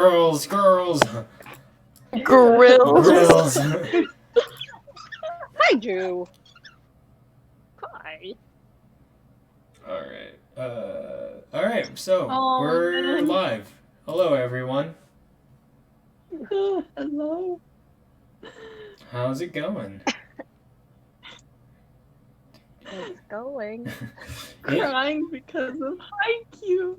Girls. Grills. Hi, Drew. Hi. Alright, so Oh, we're man. live. Hello, everyone. Hello. How's it going? It's going. Crying because of Haikyuu.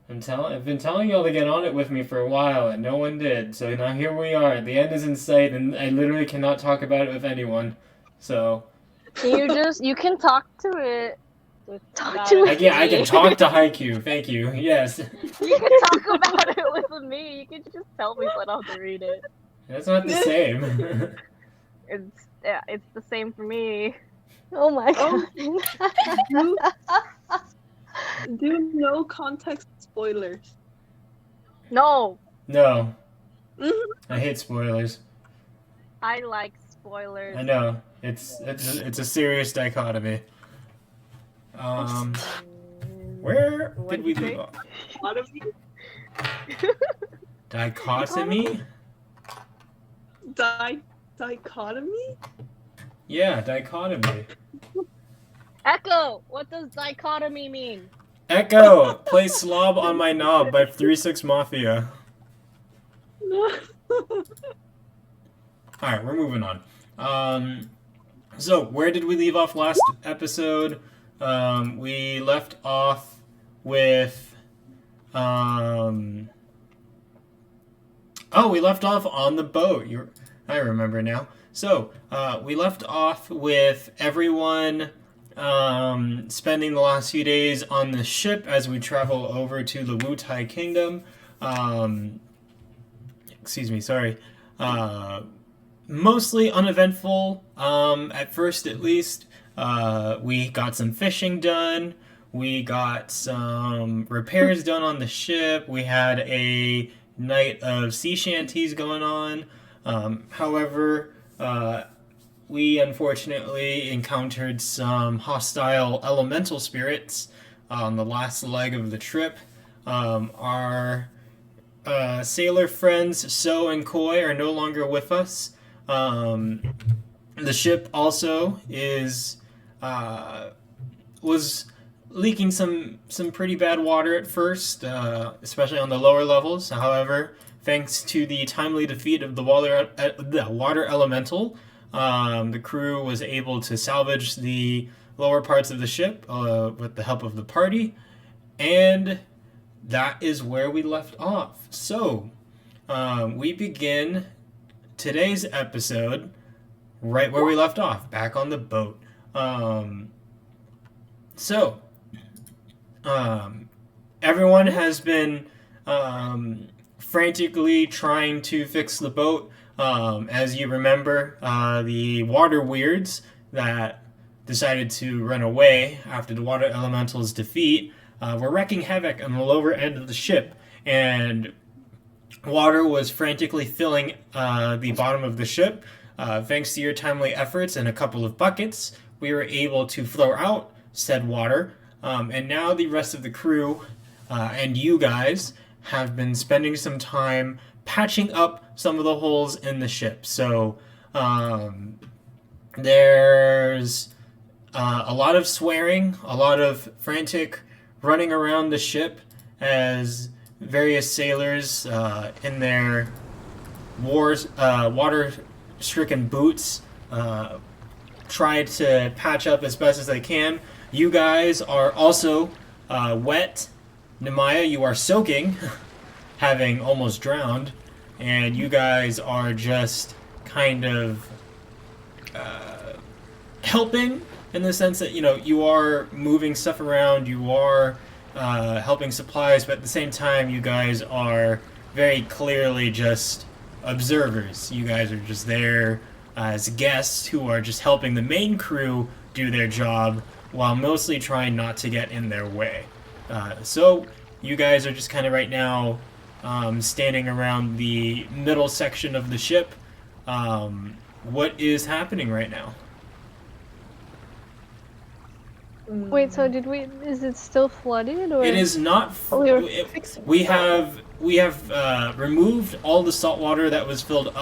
I've been telling y'all to get on it with me for a while, and no one did. So now here we are. The end is in sight, and I literally cannot talk about it with anyone. So You can talk to it. Talk to it. I can talk to Haikyuu. Thank you. Yes. You can talk about it with me. You can just tell me so I don't have to read it. That's not the same. It's the same for me. Oh my god. Do no context spoilers. No, No. Mhm. I hate spoilers. I like spoilers. I know. It's a serious dichotomy. Where What did we did you leave say? off? Dichotomy? Dichotomy? Dichotomy? Yeah, dichotomy. Echo, what does dichotomy mean? Echo, play Slob on My Knob by 3-6 Mafia. Alright, we're moving on. So, where did we leave off last episode? We left off with... we left off on the boat. I remember now. So, we left off with everyone spending the last few days on the ship as we travel over to the Wutai Kingdom. Mostly uneventful, at first at least. We got some fishing done. We got some repairs done on the ship. We had a night of sea shanties going on. However, we unfortunately encountered some hostile elemental spirits on the last leg of the trip. Our sailor friends So and Koi are no longer with us. The ship also was leaking some pretty bad water at first, especially on the lower levels. However, thanks to the timely defeat of the water elemental, the crew was able to salvage the lower parts of the ship with the help of the party, and that is where we left off. So, we begin today's episode right where we left off, back on the boat. Everyone has been frantically trying to fix the boat. As you remember, the water weirds that decided to run away after the water elemental's defeat were wreaking havoc on the lower end of the ship, and water was frantically filling the bottom of the ship. Thanks to your timely efforts and a couple of buckets, we were able to flow out said water, and now the rest of the crew and you guys have been spending some time patching up some of the holes in the ship. So there's a lot of swearing, a lot of frantic running around the ship as various sailors in their water-stricken boots try to patch up as best as they can. You guys are also wet. Nemaya, you are soaking, having almost drowned, and you guys are just kind of helping in the sense that, you are moving stuff around, you are helping supplies, but at the same time, you guys are very clearly just observers. You guys are just there as guests who are just helping the main crew do their job while mostly trying not to get in their way. So you guys are just kind of right now standing around the middle section of the ship. What is happening right now? Wait, so did we? Is it still flooded or? It is not. We were We have removed all the salt water that was filling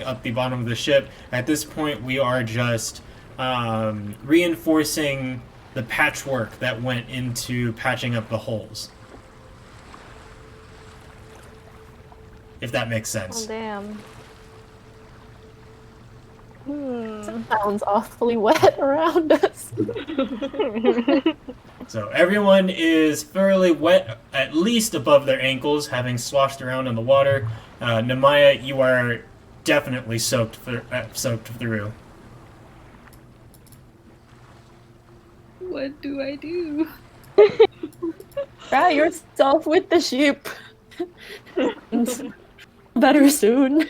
up the bottom of the ship. At this point, we are just reinforcing the patchwork that went into patching up the holes. If that makes Oh sense. damn. Sounds awfully wet around us. So everyone is thoroughly wet, at least above their ankles, having sloshed around in the water. Nemaya, you are definitely soaked through. What do I do? Try yourself with the ship. Better soon.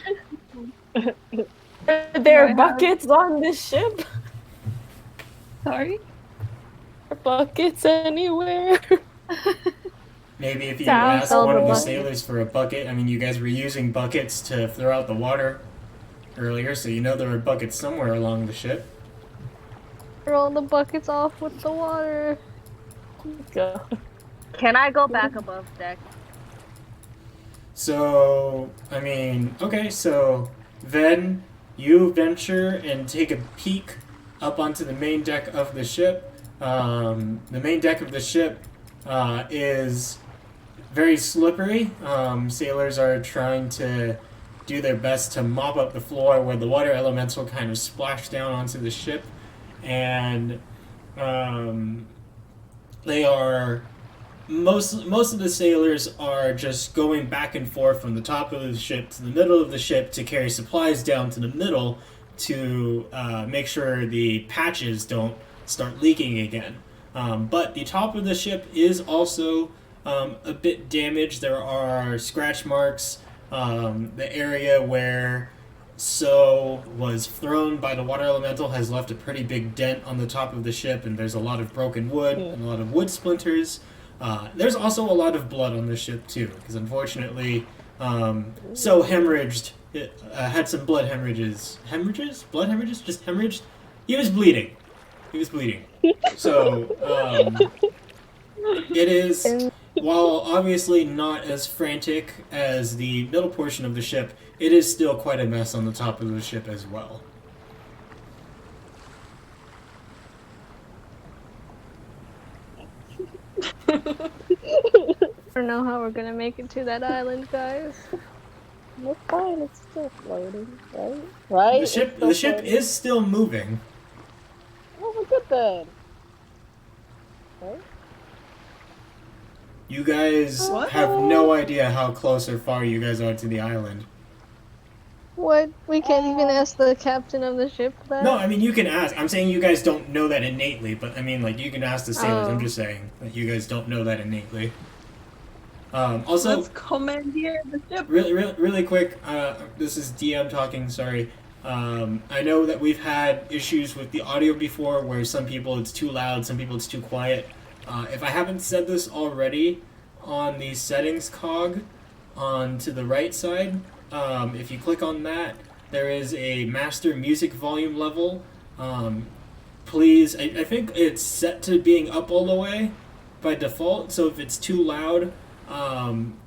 Are there buckets on this ship? Sorry? Are buckets anywhere? Maybe if you Sounds ask one of the bucket. sailors for a bucket. I mean, you guys were using buckets to throw out the water earlier, so you know there were buckets somewhere along the ship. Roll the buckets off with the water. Go. Can I go back above deck? So, I mean, okay, so then you venture and take a peek up onto the main deck of the ship. The main deck of the ship is very slippery. Sailors are trying to do their best to mop up the floor where the water elemental kind of splashed down onto the ship. And they are most of the sailors are just going back and forth from the top of the ship to the middle of the ship to carry supplies down to the middle to make sure the patches don't start leaking again. But the top of the ship is also a bit damaged. There are scratch marks. The area where So was thrown by the water elemental has left a pretty big dent on the top of the ship, and there's a lot of broken wood and a lot of wood splinters. There's also a lot of blood on the ship too, because unfortunately, So hemorrhaged, had some blood hemorrhages. Hemorrhages? Blood hemorrhages? Just hemorrhaged? He was bleeding. So, it is, while obviously not as frantic as the middle portion of the ship, it is still quite a mess on the top of the ship as well. I don't know how we're gonna make it to that island, guys. We're fine, it's still floating, right? Right? The ship is still moving. Oh, we're good then. Right? You guys What? have no idea how close or far you guys are to the island. What? We can't even ask the captain of the ship that? No, I mean, you can ask. I'm saying you guys don't know that innately, but I mean, like, you can ask the sailors. Oh. I'm just saying that you guys don't know that innately. Also, Let's commandeer the ship. really quick, this is DM talking, sorry. I know that we've had issues with the audio before where some people it's too loud, some people it's too quiet. If I haven't said this already, on the settings cog on to the right side, if you click on that, there is a master music volume level. Please, I think it's set to being up all the way by default, so if it's too loud,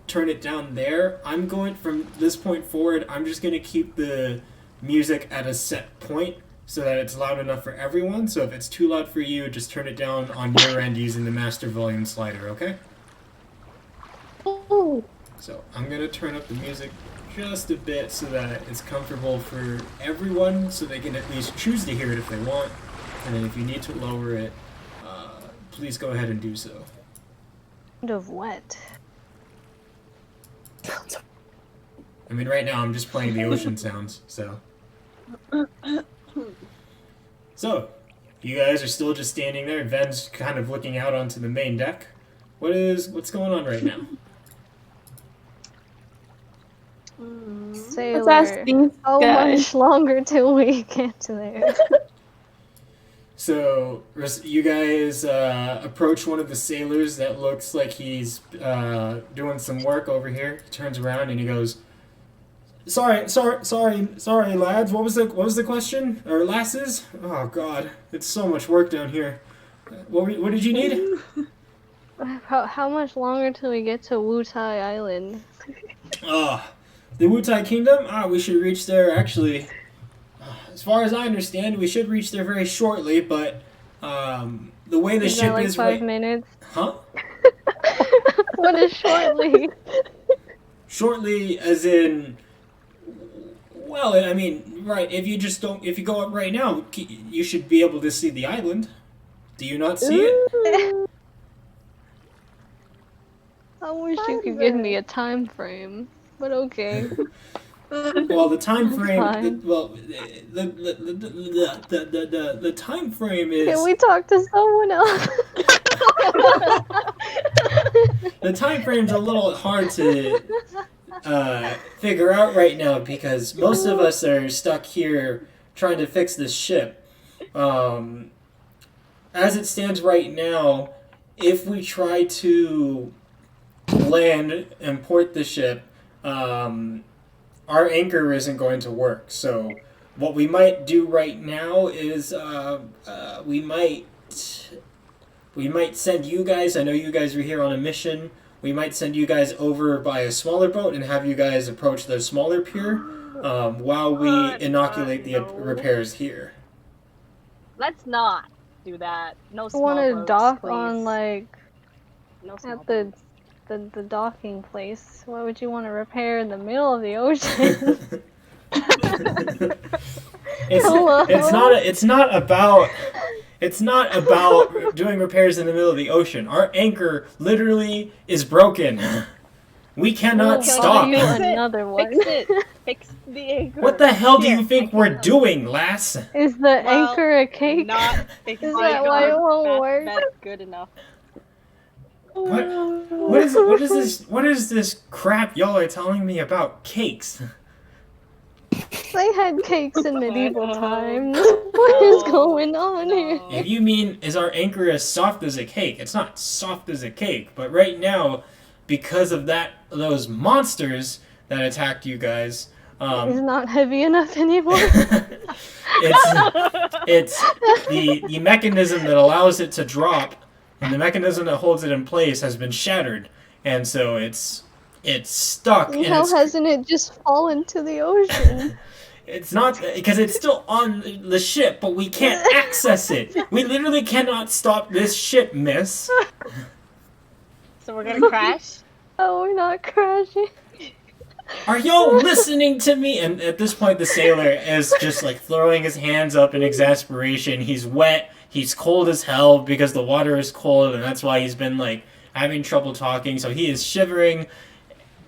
turn it down there. I'm going from this point forward, I'm just going to keep the music at a set point so that it's loud enough for everyone. So if it's too loud for you, just turn it down on your end using the master volume slider, okay? Oh, So I'm going to turn up the music just a bit so that it's comfortable for everyone so they can at least choose to hear it if they want. And then if you need to lower it, please go ahead and do so. Kind of wet. I mean, right now I'm just playing the ocean sounds, so. So, you guys are still just standing there. Ven's kind of looking out onto the main deck. What's going on right now? Sailor. let's ask these How guys. much longer till we get to there? So, you guys approach one of the sailors that looks like he's doing some work over here. He turns around and he goes, Sorry, lads. What was the question? Or lasses? Oh God, it's so much work down here. What did you need? How much longer till we get to Wutai Island? The Wutai Kingdom? We should reach there actually. As far as I understand, we should reach there very shortly, but the way the Is ship that like is 5 right. minutes? Huh? What is shortly? Shortly, as in. Well, I mean, right. If you go up right now, you should be able to see the island. Do you not see it? I wish you could give me a time frame, but okay. Well, the time frame. Fine. The time frame is. Can we talk to someone else? The time frame's a little hard to figure out right now because most of us are stuck here trying to fix this ship. As it stands right now, if we try to land and port the ship, our anchor isn't going to work. So what we might do right now is we might send you guys. I know you guys are here on a mission. We might send you guys over by a smaller boat and have you guys approach the smaller pier while we inoculate the repairs here. Let's not do that. No I small want to boats, dock please. on like No small at the docking place. Why would you want to repair in the middle of the ocean? Hello? It's not about doing repairs in the middle of the ocean. Our anchor literally is broken. We cannot stop. You another one. Fix it. Fix the anchor. What the hell do Here, you think we're doing, lass? Is the anchor a cake? Not fix Is the that why it anchor. won't work? That's good enough. What is this crap y'all are telling me about cakes? They had cakes in medieval times. What is going on here? If you mean, is our anchor as soft as a cake? It's not soft as a cake, but right now, because of those monsters that attacked you guys, It's not heavy enough anymore. it's the mechanism that allows it to drop, and the mechanism that holds it in place has been shattered, and so it's stuck. And How hasn't it just fallen to the ocean? It's not because it's still on the ship, but we can't access it. We literally cannot stop this ship, miss. So we're gonna crash? Oh, we're not crashing. Are y'all listening to me? And at this point, the sailor is just like throwing his hands up in exasperation. He's wet. He's cold as hell because the water is cold, and that's why he's been like having trouble talking. So he is shivering,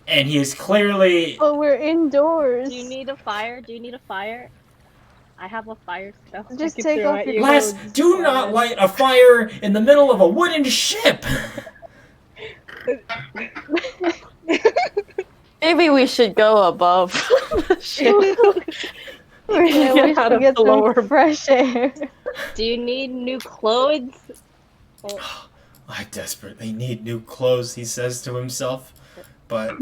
and he is clearly. But we're indoors. Do you need a fire? I have a fire spell. Just I can take throw off at your you. Lass, do not light a fire in the middle of a wooden ship. Maybe we should go above the ship. Yeah, we should get some fresh air. Do you need new clothes? I desperately need new clothes, he says to himself. But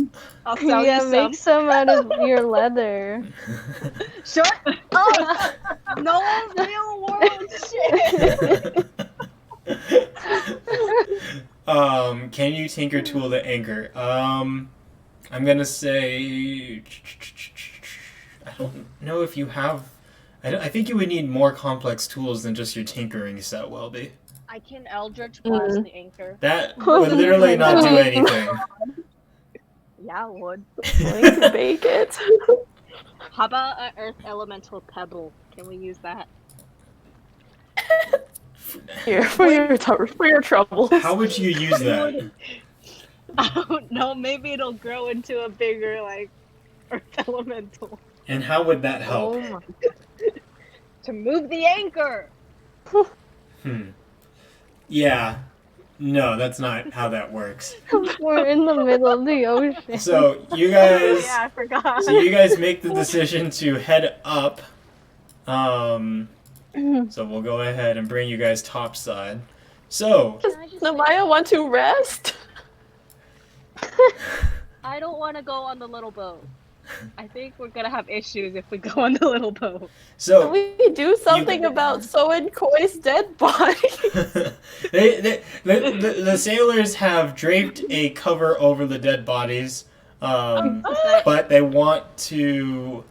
I'll sell Yeah, you make some out of your leather. Sure. Oh, no real world shit. Can you tinker tool the anchor? I'm gonna say I don't know if you have. I think you would need more complex tools than just your tinkering set, Welby. I can Eldritch Blast the anchor. That would literally not do anything. Yeah, it would. We can bake it. How about an Earth Elemental Pebble? Can we use that? Here, for your troubles. How would you use that? I don't know. Maybe it'll grow into a bigger, like, Earth Elemental. And how would that help? Oh my God. To move the anchor! Yeah. No, that's not how that works. We're in the middle of the ocean. So you guys. Yeah, I forgot. So you guys make the decision to head up. So we'll go ahead and bring you guys topside. So. Does Maya want to rest? I don't want to go on the little boat. I think we're gonna have issues if we go on the little boat. Can So we do something about Soen Koi's dead body? the sailors have draped a cover over the dead bodies, but they want to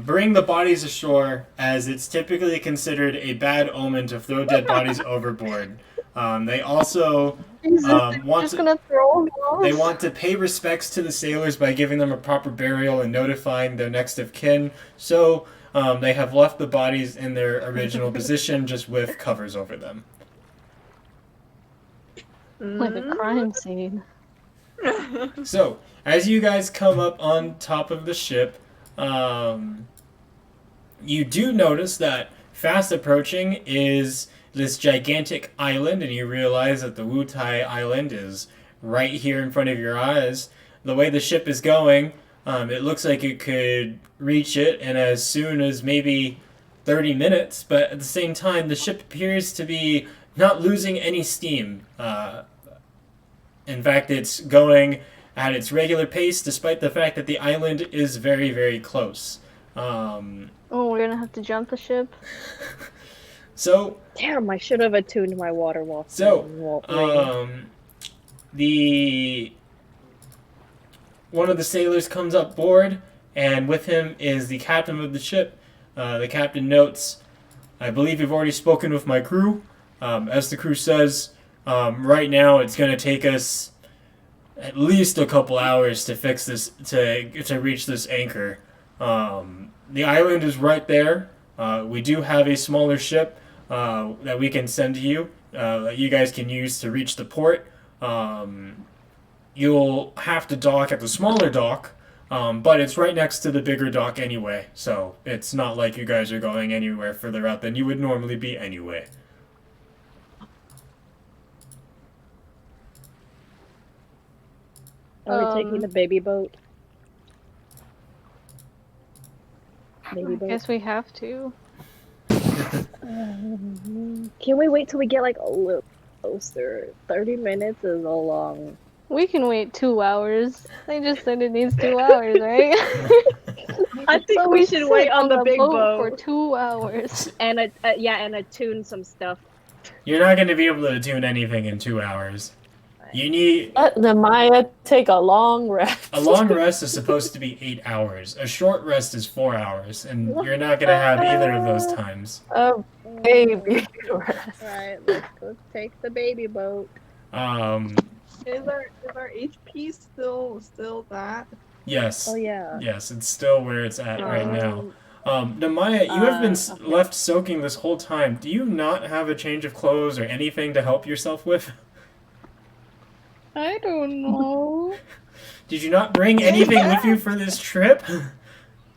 bring the bodies ashore, as it's typically considered a bad omen to throw dead bodies overboard. They also want Just to. gonna throw them off. They want to pay respects to the sailors by giving them a proper burial and notifying their next of kin. So they have left the bodies in their original position, just with covers over them. Like a crime scene. So as you guys come up on top of the ship, you do notice that fast approaching is this gigantic island, and you realize that the Wutai Island is right here in front of your eyes. The way the ship is going, it looks like it could reach it in as soon as maybe 30 minutes, but at the same time, the ship appears to be not losing any steam. In fact, it's going at its regular pace, despite the fact that the island is very, very close. Oh, we're gonna have to jump the ship. So, Damn, I should have attuned my water wall. the one of the sailors comes up board, and with him is the captain of the ship. The captain notes, "I believe you've already spoken with my crew. As the crew says, right now it's going to take us at least a couple hours to fix this, to reach this anchor. The island is right there. We do have a smaller ship that we can send to you, that you guys can use to reach the port. You'll have to dock at the smaller dock, but it's right next to the bigger dock anyway, so it's not like you guys are going anywhere further out than you would normally be anyway." Are we taking the baby boat? Baby I boat? guess we have to. Can we wait till we get like a little closer? 30 minutes is a long. We can wait 2 hours. They just said it needs 2 hours, right? I think So we should wait sit on the big for boat 2 hours. and attune some stuff. You're not going to be able to tune anything in 2 hours. You need... Let Nemaya take a long rest. A long rest is supposed to be 8 hours. A short rest is 4 hours, and you're not going to have either of those times. A baby rest. Alright, let's go take the baby boat. Is our HP still that? Yes. Oh yeah. Yes, it's still where it's at right now. Namaya, you have been okay. left soaking this whole time. Do you not have a change of clothes or anything to help yourself with? I don't know. Did you not bring anything with you for this trip?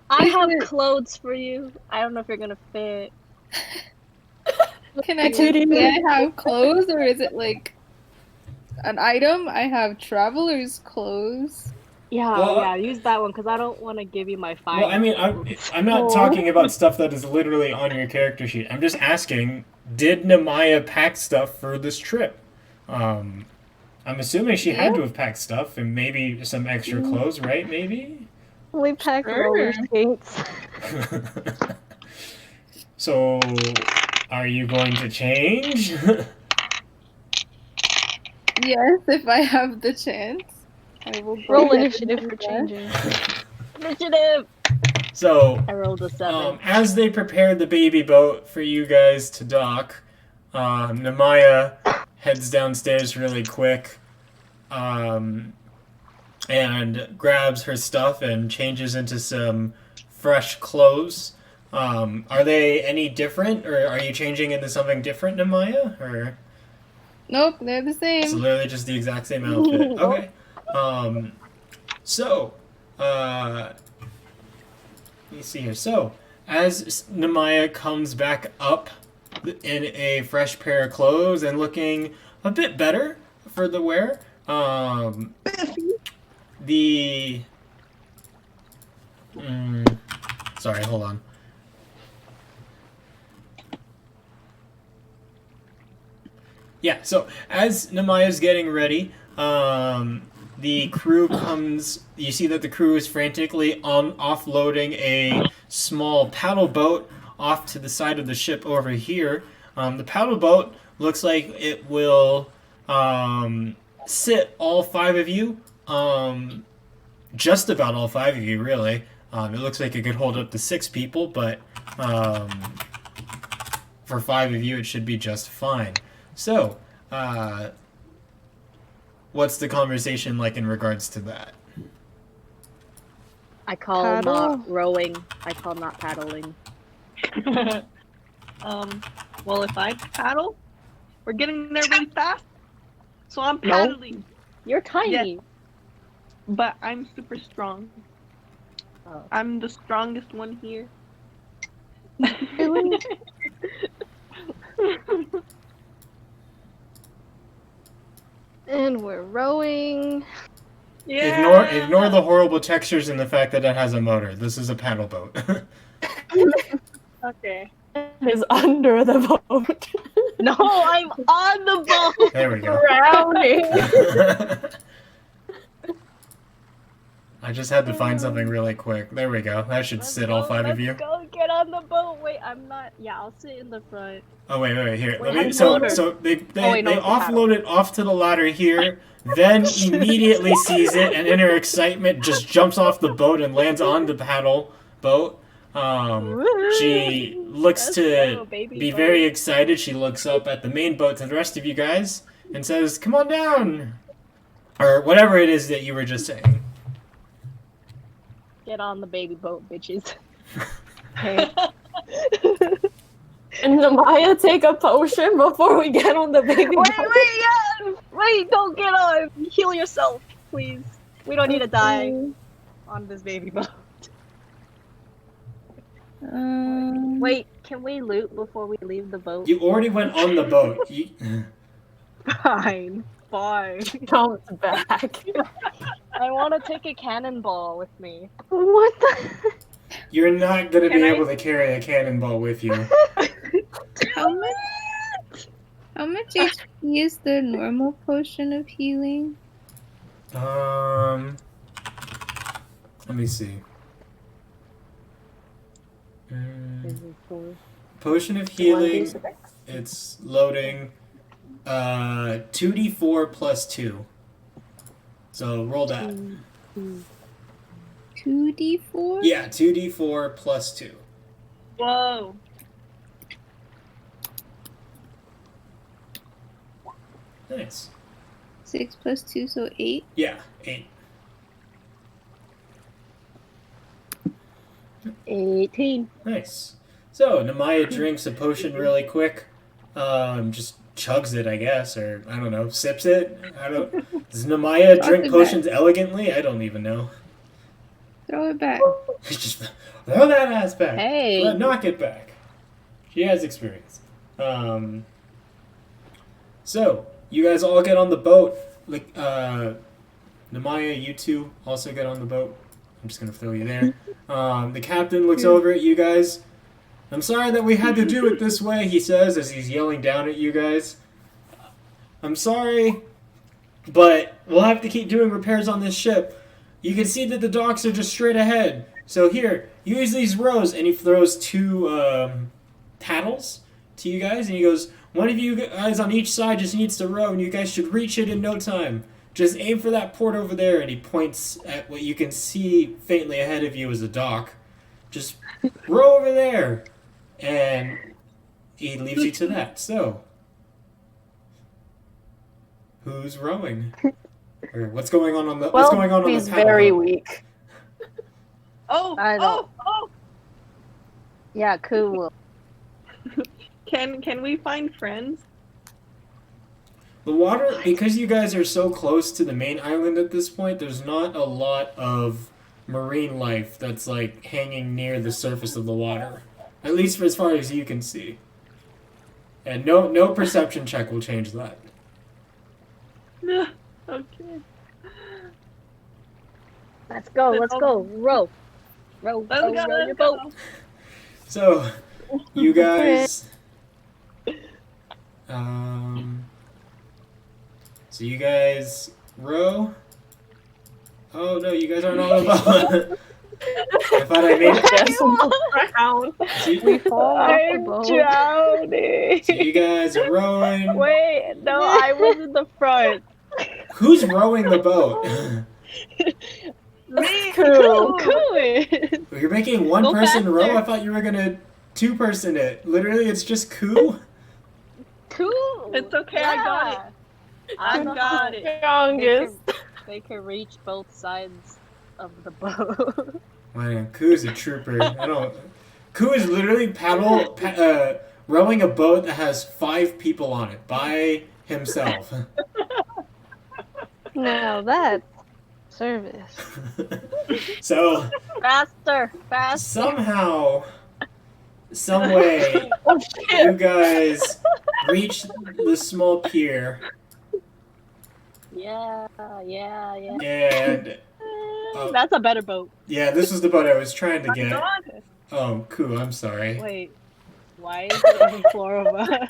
I have clothes for you. I don't know if you're gonna fit. Can I say I have clothes, or is it like an item? I have traveler's clothes. Yeah, Well, yeah, use that one because I don't want to give you my fire. Well, I mean, I'm not talking about stuff that is literally on your character sheet. I'm just asking, did Namaya pack stuff for this trip? I'm assuming she had to have packed stuff and maybe some extra clothes, right? Maybe? We packed roller skates. So, are you going to change? Yes, if I have the chance, I will. Roll go ahead initiative and for do that. changing. Initiative! So, I rolled a 7. as they prepare the baby boat for you guys to dock, Namaya heads downstairs really quick, and grabs her stuff and changes into some fresh clothes. Are they any different, or are you changing into something different, Namaya? Or Nope, they're the it's same. literally just the exact same outfit. Okay. So, let me see here. So, as Namaya comes back up in a fresh pair of clothes and looking a bit better for the wear, sorry, hold on. Yeah, so as Namaya's getting ready, the crew comes. You see that the crew is frantically offloading a small paddle boat off to the side of the ship over here. The paddle boat looks like it will sit all 5 of you. Just about all 5 of you, really. It looks like it could hold up to 6 people, but for 5 of you, it should be just fine. So, what's the conversation like in regards to that? I call Paddle? not rowing. I call not paddling. Well, if I paddle, we're getting there really fast. So I'm paddling. You're tiny. But I'm super strong. Oh. I'm the strongest one here. Really? And we're rowing. Yeah. Ignore the horrible textures and the fact that it has a motor. This is a paddle boat. Okay. Is under the boat. No, I'm on the boat. There we go. Drowning. I just had to find something really quick. There we go. That should sit all 5 of you. Let's go get on the boat. Wait, I'm not. Yeah, I'll sit in the front. Oh wait, here. Wait, Let me. I'm So motor. they Oh, wait, no, they it's a paddle. offload it off to the ladder here. Then immediately sees it, and in her excitement, just jumps off the boat and lands on the paddle boat. She looks Let's to go, baby be boat. very excited. She looks up at the main boat to the rest of you guys and says, "Come on down," or whatever it is that you were just saying. Get on the baby boat, bitches. Okay. And Maya take a potion before we get on the baby boat. Wait, don't get on. Heal yourself, please. We don't need to die on this baby boat. Wait, can we loot before we leave the boat? You already went on the boat. Fine. Comes back. I want to take a cannonball with me. What the? You're not gonna be Can I- able to carry a cannonball with you. How much HP is the normal potion of healing? Let me see. Potion of healing. It's loading. 2d4 plus 2. So roll that. 2d4? Yeah, 2d4 plus 2. Whoa. Nice. 6 plus 2, so 8. Yeah, 8. 18. Nice. So Namaya drinks a potion really quick. Just chugs it, I guess, or I don't know, sips it. Does Namaya drink it potions elegantly? I don't even know. Throw it back. Just throw that ass back. Hey. Knock it back. She has experience. So you guys all get on the boat. Like Namaya, you two also get on the boat. I'm just gonna throw you there. The captain looks over at you guys. I'm sorry that we had to do it this way, he says as he's yelling down at you guys. I'm sorry, but we'll have to keep doing repairs on this ship. You can see that the docks are just straight ahead. So here, use these rows. And he throws 2 paddles to you guys. And he goes, one of you guys on each side just needs to row, and you guys should reach it in no time. Just aim for that port over there. And he points at what you can see faintly ahead of you as a dock. Just row over there. And he leaves you to that. So, who's rowing? Or what's going on the what's going on he's the paddle very boat? weak. I don't- Oh! Yeah, cool. Can we find friends? The water, because you guys are so close to the main island at this point, there's not a lot of marine life that's like hanging near the surface of the water. At least for as far as you can see. And no perception check will change that. Okay. Let's go. Row. Row your boat. So, you guys... so you guys row. Oh no, you guys aren't on the boat. I thought I made it. Yes, on the ground. We fall off the I'm boat. drowning. So you guys are rowing. Wait, no, I was in the front. Who's rowing the boat? Me, Cool. Cool. You're making one Go person row? faster. I thought you were gonna two-person it. Literally, it's just Koo? Cool. It's okay, I got it. I got it. Strongest. They can reach both sides of the boat. Man, Koo's a trooper. I don't... Koo is literally rowing a boat that has 5 people on it by himself. Now that's service. So, Faster, faster. somehow, some way, Oh you shit. guys reach the small pier, Yeah, yeah, yeah. and That's a better boat. yeah, this was the boat I was trying to I get. got it. Oh, Koo, I'm sorry. Wait, why is it on 4 of us?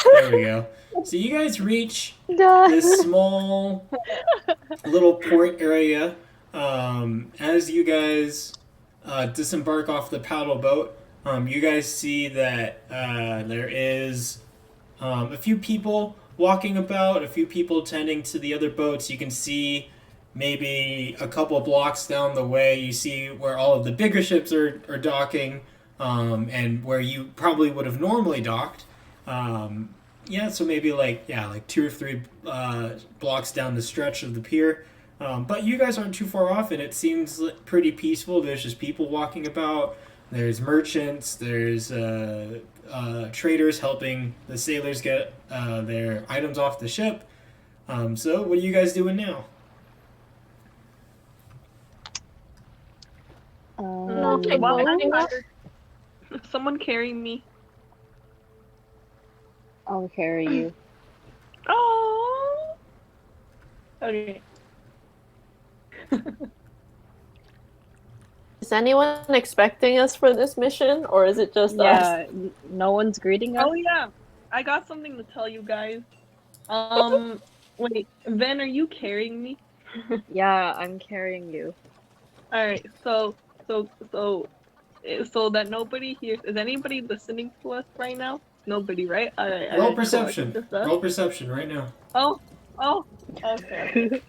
There we go. So you guys reach God. this small little port area. As you guys disembark off the paddle boat, you guys see that there is a few people walking about, a few people tending to the other boats. You can see maybe a couple blocks down the way, you see where all of the bigger ships are docking, and where you probably would have normally docked. Yeah, so maybe like 2 or 3 blocks down the stretch of the pier. But you guys aren't too far off, and it seems pretty peaceful. There's just people walking about. There's merchants. There's traders helping the sailors get their items off the ship. So what are you guys doing now? Okay, Well, well, I'm tired. Someone carry me. I'll carry you. Oh. Okay. is anyone expecting us for this mission, or is it just us? Yeah, no one's greeting us. Oh yeah, I got something to tell you guys. Wait, Ven, are you carrying me? Yeah, I'm carrying you. All right, so that nobody hears. Is anybody listening to us right now? Nobody, right? All right. Roll cool, perception. just us. Roll perception right now. Oh, okay.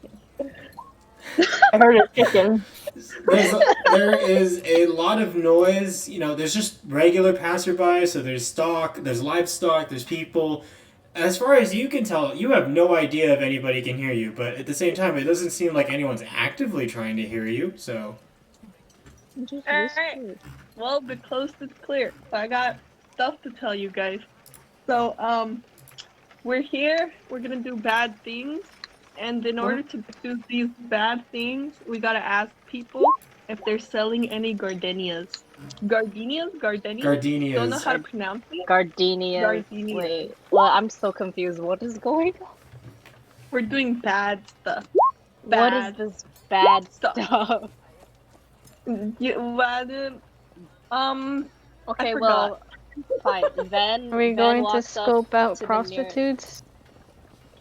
I heard a chicken. There is a lot of noise. You know, there's just regular passerby. So there's stock, there's livestock, there's people. As far as you can tell, you have no idea if anybody can hear you. But at the same time, it doesn't seem like anyone's actively trying to hear you. So Alright. Well, the coast is clear. So I got stuff to tell you guys. So, we're here. We're gonna do bad things. And in order to do these bad things, we gotta ask people if they're selling any gardenias. Gardenias? Gardenias? Don't know gardenias. how to pronounce it. Gardenia. Gardenia. Wait, well, I'm so confused. What is going on? We're doing bad stuff. What is Bad this bad stuff. stuff? Okay, forgot. well, fine. Then Are we Van going to walks up scope out to the prostitutes?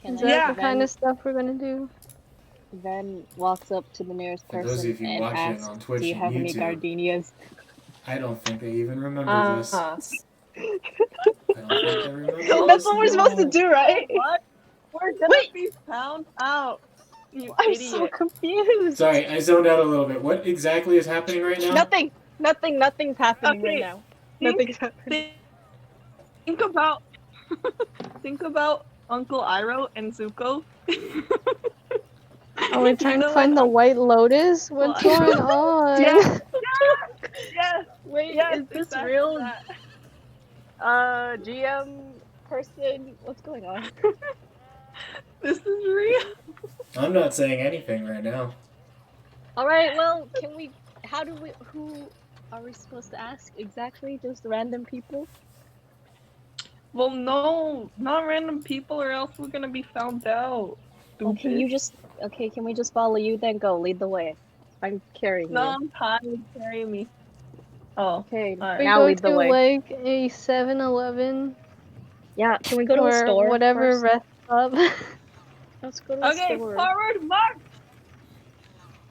Can Is I- that Yeah. the kind of stuff we're gonna do? Then walks up to the nearest For person those of you and watching asks, on Twitch "Do you and have any YouTube. gardenias?" I don't think they even remember this. I don't think they remember That's this what we're at supposed to all. do, right? What? We're gonna be found out. You I'm idiot. so confused. Sorry, I zoned out a little bit. What exactly is happening right now? Nothing's happening Okay. right now. Think- Nothing's happening. Think about think about Uncle Iroh and Zuko. Are we trying to find the White Lotus? What's going on? Yes. Yes. Wait, Yes. is this exactly real? that. GM person? What's going on? This is real. I'm not saying anything right now. Alright, well, who are we supposed to ask exactly? Just random people? Well, no, not random people, or else we're gonna be found out. Well, can we just follow you then? Go, lead the way. I'm carrying No, you. I'm tired. Carry me. Oh, Okay, alright. We now go lead the to way. like a 7-Eleven Yeah, can we go to the or store? whatever first? rest stop. Let's go to the Okay, store. forward march.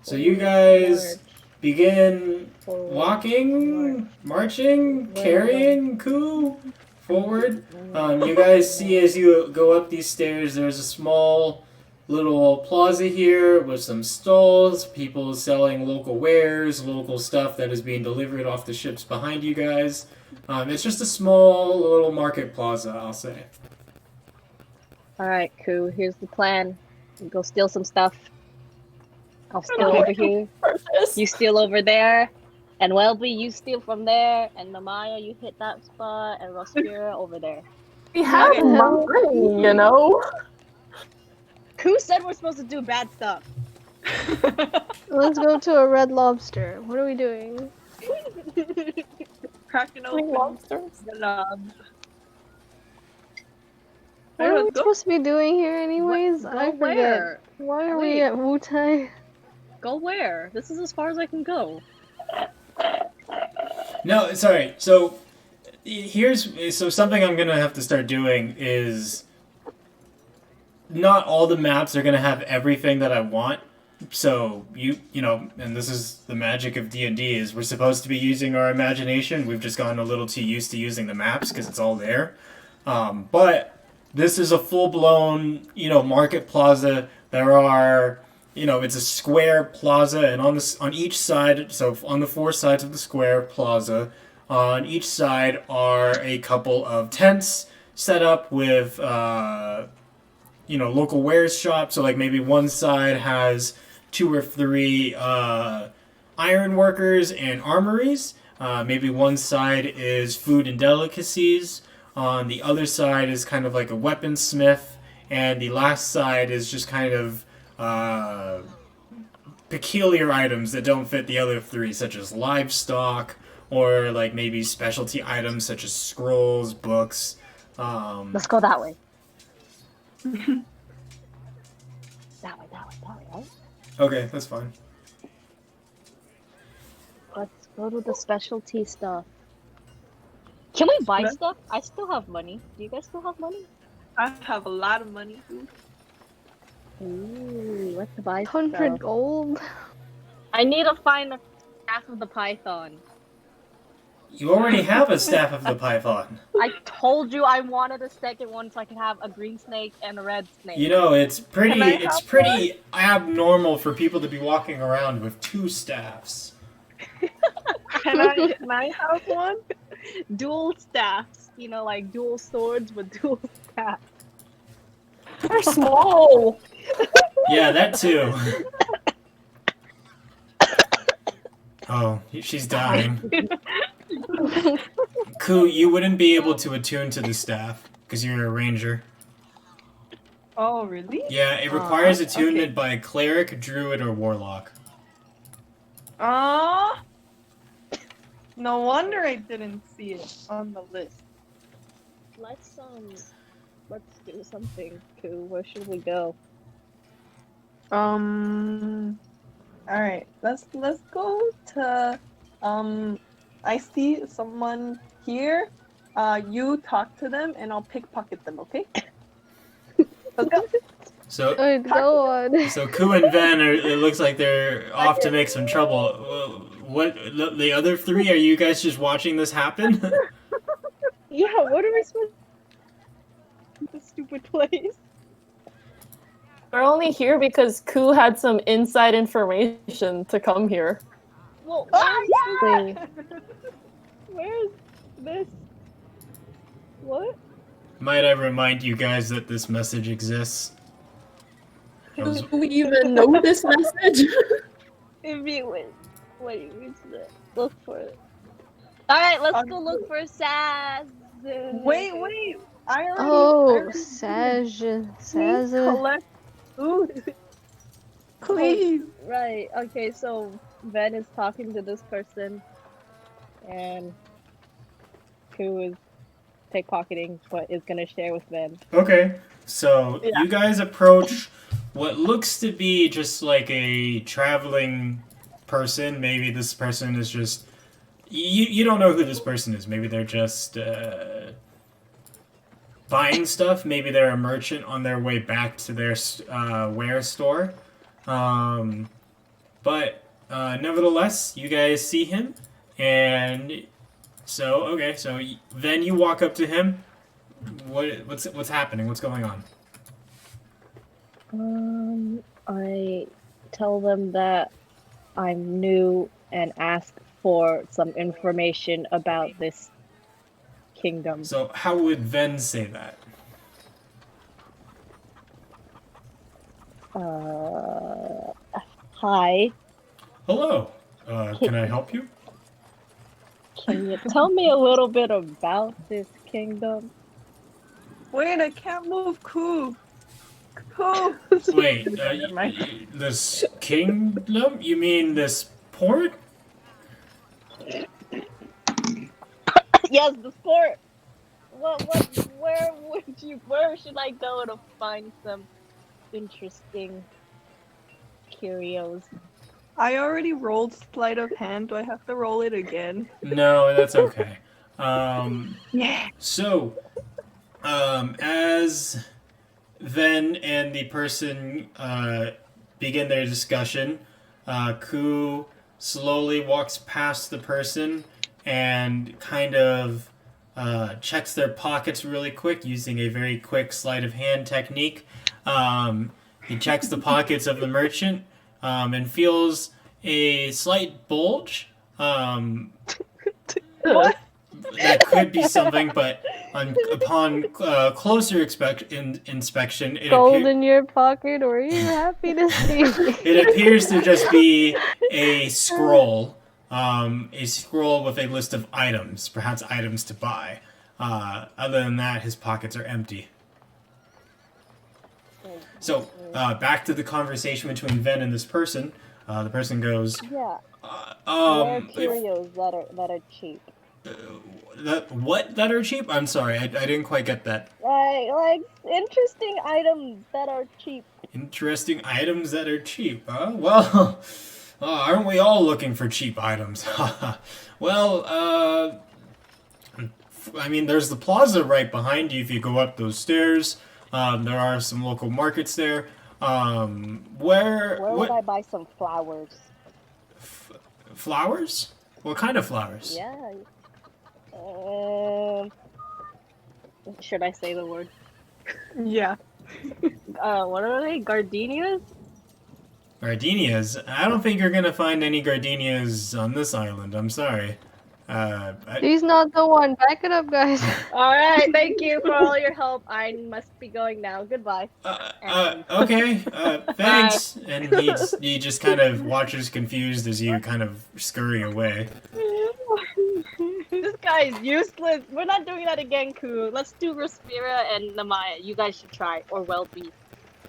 So you guys begin walking, marching, carrying Ku forward. You guys see as you go up these stairs, there's a small little plaza here with some stalls, people selling local wares, local stuff that is being delivered off the ships behind you guys. It's just a small little market plaza, I'll say. Alright, Ku, here's the plan. You go steal some stuff. I'll steal over here. Purchase. You steal over there. And Welby, you steal from there. And Namaya, you hit that spot. And Rospira over there. We have Okay. money, you know. Ku said we're supposed to do bad stuff. Let's go to a Red Lobster. What are we doing? Cracking Green open lobsters. the knobs. What are we let's go. supposed to be doing here anyways? Go I forget. where? Why are Wait. we at Wutai? Go where? This is as far as I can go. No, sorry. So something I'm gonna have to start doing is not all the maps are gonna have everything that I want. So you know, and this is the magic of D&D is we're supposed to be using our imagination. We've just gotten a little too used to using the maps because it's all there. But this is a full-blown, market plaza. There are, it's a square plaza, and on each side, so on the four sides of the square plaza, on each side are a couple of tents set up with, local wares shops. So like maybe one side has 2 or 3 iron workers and armories. Maybe one side is food and delicacies. On the other side is kind of like a weaponsmith, and the last side is just kind of peculiar items that don't fit the other 3, such as livestock or like maybe specialty items such as scrolls, books. Let's go that way. That way, right? Okay, that's fine. Let's go to the specialty stuff. Can we buy stuff? I still have money. Do you guys still have money? I have a lot of money. Ooh, let's buy 100 stuff. gold. I need to find the staff of the python. You already have a staff of the python. I told you I wanted a second one so I can have a green snake and a red snake. It's pretty Can I have abnormal for people to be walking around with 2 staffs. Can I have one? Dual staffs. Like dual swords with dual staffs. They're small. Yeah, that too. Oh, she's dying. Ku, you wouldn't be able to attune to the staff because you're a ranger. Oh, really? Yeah, it requires okay. attunement by a cleric, druid, or warlock. No wonder I didn't see it on the list. Let's do something. Ku, where should we go? Alright, let's go to I see someone here. You talk to them and I'll pickpocket them, okay? Let's go. So Alright, go on. So Ku and Ven it looks like they're off to make some trouble. What the other 3? Are you guys just watching this happen? Yeah, what are we supposed to do? This stupid place. We're only here because Ku had some inside information to come here. Well, Wait. where's this? What? Might I remind you guys that this message exists? I was- Do we even know this message? If you wait, look for it. Alright, let's go look for Saz. Wait. I already Oh, Saj. collect food. Please. Right, okay, so Ven is talking to this person, and Ku is pickpocketing, but is gonna share with Ven. Okay, so Yeah. you guys approach what looks to be just like a traveling person. Maybe this person is just... You don't know who this person is. Maybe they're just buying stuff. Maybe they're a merchant on their way back to their ware store. But nevertheless, you guys see him, and so then you walk up to him. What's happening? What's going on? I tell them that I'm new and ask for some information about this kingdom. So how would Ven say that? Hi. Hello. Can I help you? Can you tell me a little bit about this kingdom? Wait, I can't move Koo. Koo. Wait, Never mind. this kingdom? You mean this port? Yes, the sport. Where should I go to find some interesting curios? I already rolled sleight of hand. Do I have to roll it again? No, that's okay. Yeah. So, as Ven and the person begin their discussion, Ku slowly walks past the person and kind of checks their pockets really quick using a very quick sleight of hand technique. He checks the pockets of the merchant and feels a slight bulge. What? That could be something, but upon closer inspection, Gold in your pocket, or are you happy to see me? it appears to just be a scroll with a list of items, perhaps items to buy. Other than that, his pockets are empty. So, back to the conversation between Ven and this person. The person goes, Yeah, rare if, curios that are cheap. that are cheap? I'm sorry, I didn't quite get that. Like interesting items that are cheap. Interesting items that are cheap, huh? Well, aren't we all looking for cheap items? Well, I mean, there's the plaza right behind you if you go up those stairs. There are some local markets there. Where would I buy some flowers? Flowers? What kind of flowers? Yeah. Should I say the word? Yeah. What are they? Gardenias? Gardenias? I don't think you're gonna find any gardenias on this island. I'm sorry. He's not the one. Back it up, guys. Alright, thank you for all your help. I must be going now. Goodbye. Okay, thanks. And he just kind of watches confused as you kind of scurry away. This guy is useless. We're not doing that again, Ku. Let's do Respira and Namaya. You guys should try. Or Welby.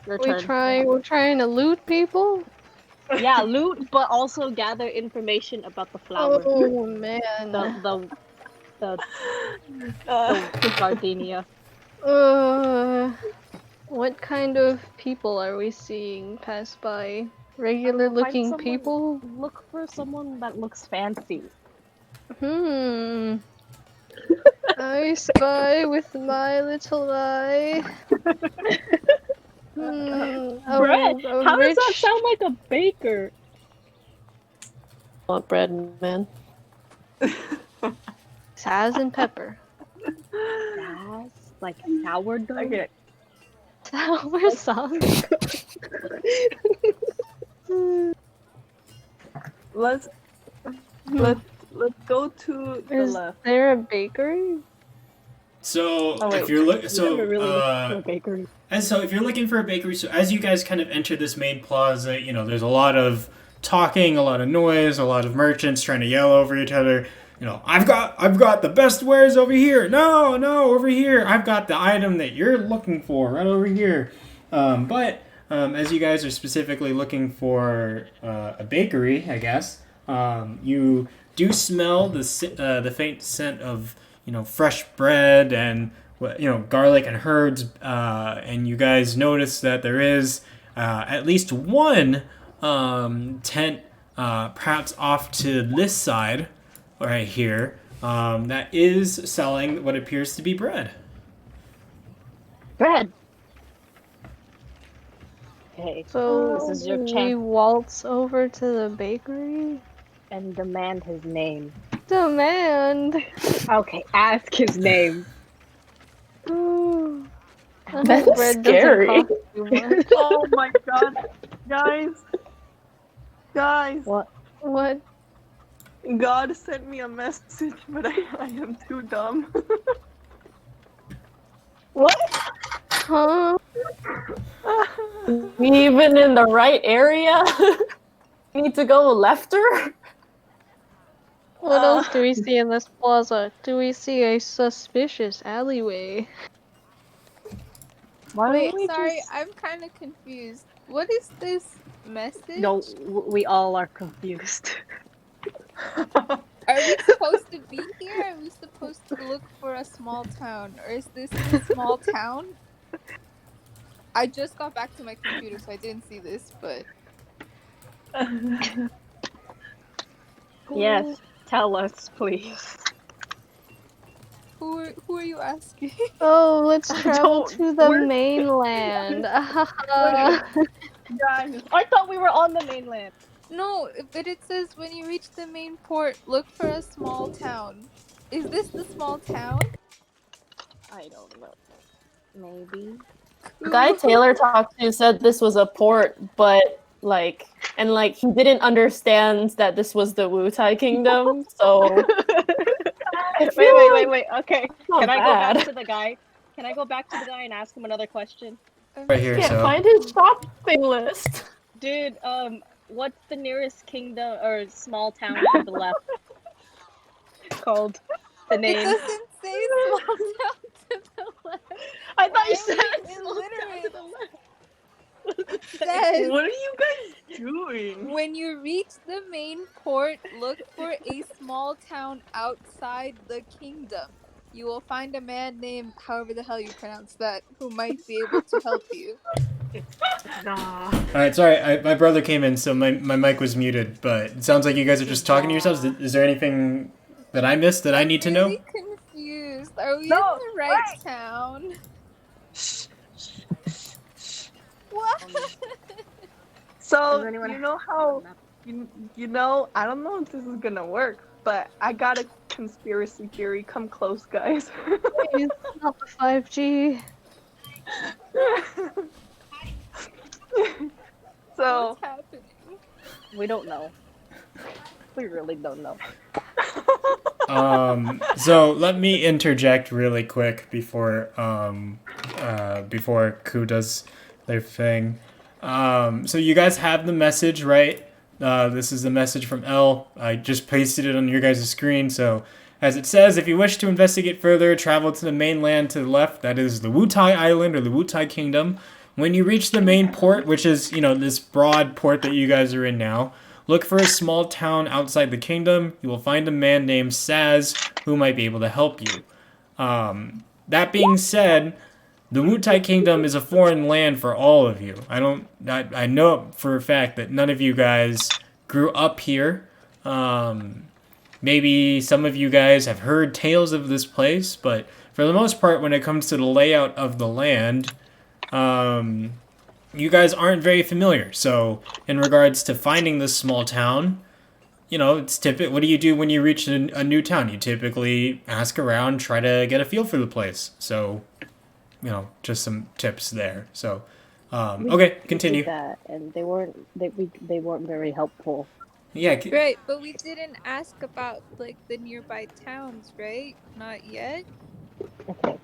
Your turn. We're trying to loot people? Yeah, loot, but also gather information about the flower. Oh man. The gardenia. What kind of people are we seeing pass by? Regular looking Find someone- people? Look for someone that looks fancy. I spy with my little eye. Bread? How does that sound like a baker? Want bread, man? Saz and pepper. Yes, like sourdough. Okay. Sour sauce. Let's go to the Is left. there a bakery? So Oh, wait. if you're Never really looked for a bakery. And so if you're looking for a bakery, so as you guys kind of enter this main plaza, you know, there's a lot of talking, a lot of noise, a lot of merchants trying to yell over each other. You know, I've got the best wares over here. No, over here. I've got the item that you're looking for right over here. But as you guys are specifically looking for a bakery, I guess, you do smell the faint scent of, you know, fresh bread and, you know, garlic and herbs, and you guys notice that there is at least one tent, perhaps off to this side, right here, that is selling what appears to be bread. Bread. Okay. So This is your we chance. waltz over to the bakery. And demand his name. Demand. Okay, ask his name. Ooh, I That's hope bread doesn't scary. cost too much. Oh my god. Guys, What? What? God sent me a message, but I am too dumb. What? Huh? We even in the right area? Need to go lefter? What else do we see in this plaza? Do we see a suspicious alleyway? Why Wait, don't we sorry, just... I'm kind of confused. What is this message? No, we all are confused. Are we supposed to be here? Are we supposed to look for a small town? Or is this the small town? I just got back to my computer, so I didn't see this, but Yes, tell us, please. who are you asking? Oh, let's travel Don't- to the we're- mainland. Guys, I thought we were on the mainland. No, but it says when you reach the main port, look for a small town. Is this the small town? I don't know. Maybe. The guy Taylor talked to said this was a port, but like he didn't understand that this was the Wutai Kingdom, so Wait. Okay. not Can I go bad. back to the guy? Can I go back to the guy and ask him another question? Right here, Can't so. find his shopping list. Dude, what's the nearest kingdom or small town to the left? Called the It name. doesn't say small town to the left. I thought you Why said are we small town to the left. It says what are you guys doing? when you reach the main port, look for a small town outside the kingdom. You will find a man named, however the hell you pronounce that, who might be able to help you. Nah. Alright, sorry, my brother came in, so my mic was muted, but it sounds like you guys are just talking to yourselves. Is there anything that I missed that I need to know? I'm really confused. Are we No, in the right town? What? So, Does anyone you know how, you know, I don't know if this is gonna work, but I got a conspiracy theory. Come close, guys. Please, not the 5G. So, What's happening? We don't know. We really don't know. So let me interject really quick before Ku does their thing. So you guys have the message, right? This is the message from L. I just pasted it on your guys' screen. So as it says, if you wish to investigate further, travel to the mainland to the left. That is the Wutai Island or the Wutai Kingdom. When you reach the main port, which is, you know, this broad port that you guys are in now, look for a small town outside the kingdom. You will find a man named Saz who might be able to help you. That being said, the Wutai Kingdom is a foreign land for all of you. I know for a fact that none of you guys grew up here. Maybe some of you guys have heard tales of this place, but for the most part, when it comes to the layout of the land, you guys aren't very familiar. So, in regards to finding this small town, you know, it's typical. What do you do when you reach a new town? You typically ask around, try to get a feel for the place. So, you know, just some tips there. So, okay, continue. We did that, and they weren't very helpful. Yeah. Right, but we didn't ask about like the nearby towns, right? Not yet. Okay.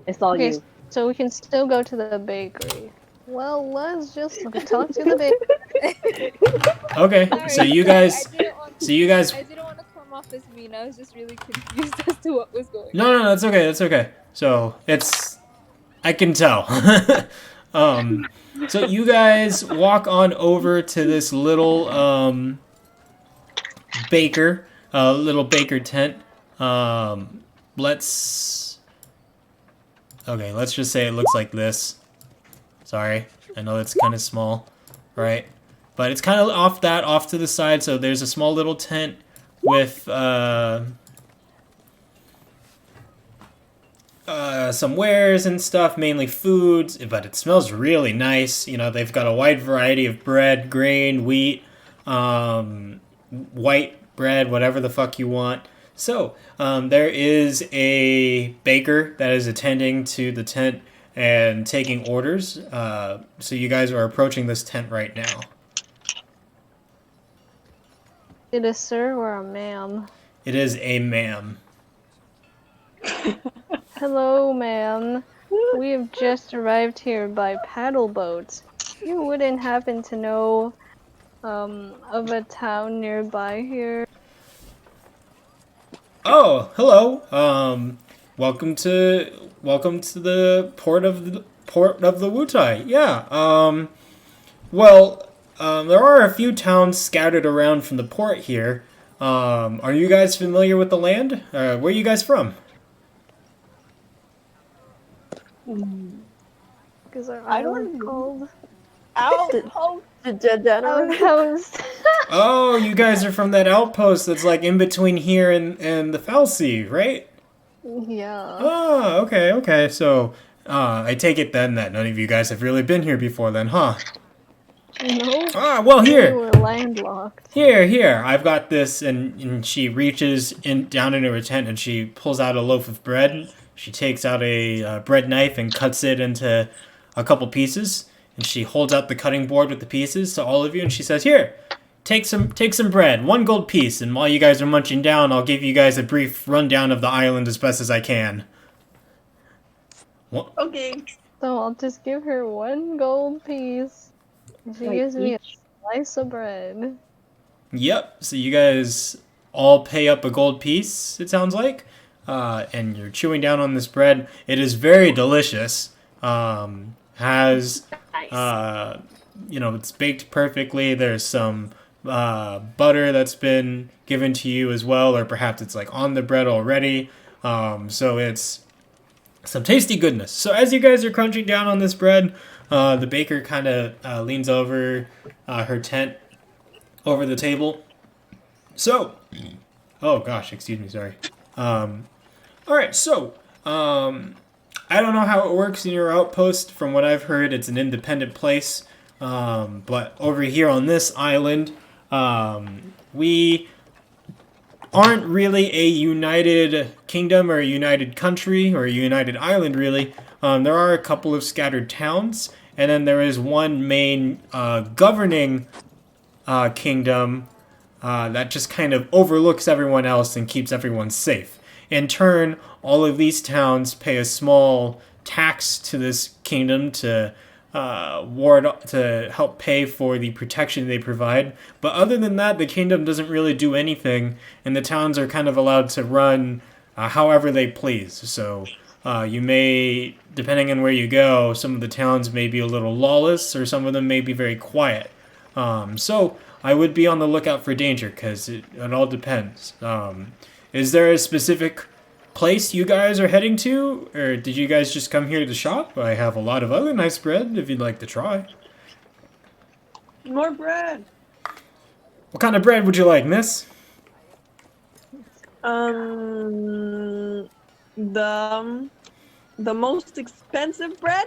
It's all Okay, you. so we can still go to the bakery. Well, let's just talk to the bakery. Okay. Sorry, So you sorry, guys. I didn't want to, So you guys. I didn't want to come off as mean. I was just really confused as to what was going on. No, that's okay. That's okay. So it's, I can tell. So you guys walk on over to this little little baker tent. Let's just say it looks like this. Sorry, I know it's kind of small, right? But it's kind of off to the side. So there's a small little tent with some wares and stuff, mainly foods, but it smells really nice. You know, they've got a wide variety of bread, grain, wheat, white bread, whatever the fuck you want. So, there is a baker that is attending to the tent and taking orders. So you guys are approaching this tent right now. It is sir or a ma'am? It is a ma'am. Hello, ma'am. We have just arrived here by paddle boat. You wouldn't happen to know of a town nearby here? Oh, hello. Welcome to the port of the Wutai. Yeah. There are a few towns scattered around from the port here. Are you guys familiar with the land? Where are you guys from? Because our I don't island know. called Outpost. Degenerate. Outpost. Oh, you guys are from that outpost that's like in between here and the Falsea, right? Yeah. Oh, okay. So, I take it then that none of you guys have really been here before then, huh? No. Ah, well, We here. were landlocked. Here, I've got this, and she reaches down into her tent and she pulls out a loaf of bread. She takes out a bread knife and cuts it into a couple pieces, and she holds out the cutting board with the pieces to all of you, and she says, "Here, take some bread, 1 gold piece, and while you guys are munching down, I'll give you guys a brief rundown of the island as best as I can." What? Okay. So I'll just give her 1 gold piece. She Like gives me a each? slice of bread. Yep. So you guys all pay up a gold piece, it sounds like. And you're chewing down on this bread. It is very delicious. Has, it's baked perfectly. There's some butter that's been given to you as well, or perhaps it's like on the bread already. So it's some tasty goodness. So as you guys are crunching down on this bread, the baker kind of leans over her tent over the table. So, oh gosh, excuse me, sorry. All right, so I don't know how it works in your outpost. From what I've heard, it's an independent place. But over here on this island, we aren't really a united kingdom or a united country or a united island, really. There are a couple of scattered towns, and then there is one main governing kingdom that just kind of overlooks everyone else and keeps everyone safe. In turn, all of these towns pay a small tax to this kingdom to help pay for the protection they provide. But other than that, the kingdom doesn't really do anything, and the towns are kind of allowed to run however they please. So you may, depending on where you go, some of the towns may be a little lawless, or some of them may be very quiet. So I would be on the lookout for danger, because it all depends. Is there a specific place you guys are heading to, or did you guys just come here to shop? I have a lot of other nice bread if you'd like to try. More bread. What kind of bread would you like, miss? The most expensive bread.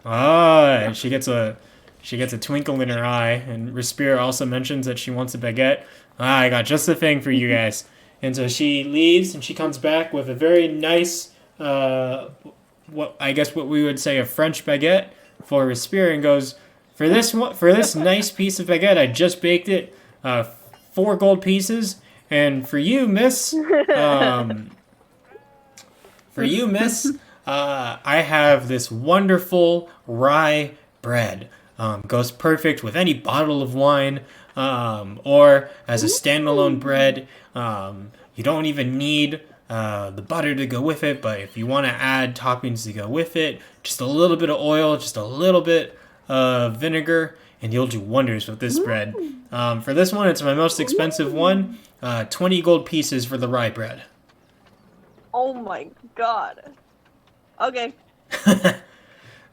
Ah, and she gets a twinkle in her eye, and Respira also mentions that she wants a baguette. Ah, I got just the thing for you guys. And so she leaves, and she comes back with a very nice, what we would say a French baguette for Respira, and goes, for this nice piece of baguette, I just baked it, 4 gold pieces, and for you, miss, I have this wonderful rye bread. Goes perfect with any bottle of wine, or as a standalone bread. You don't even need the butter to go with it, but if you want to add toppings to go with it, just a little bit of oil, just a little bit of vinegar, and you'll do wonders with this bread. For this one, it's my most expensive one, 20 gold pieces for the rye bread. Oh my god. Okay.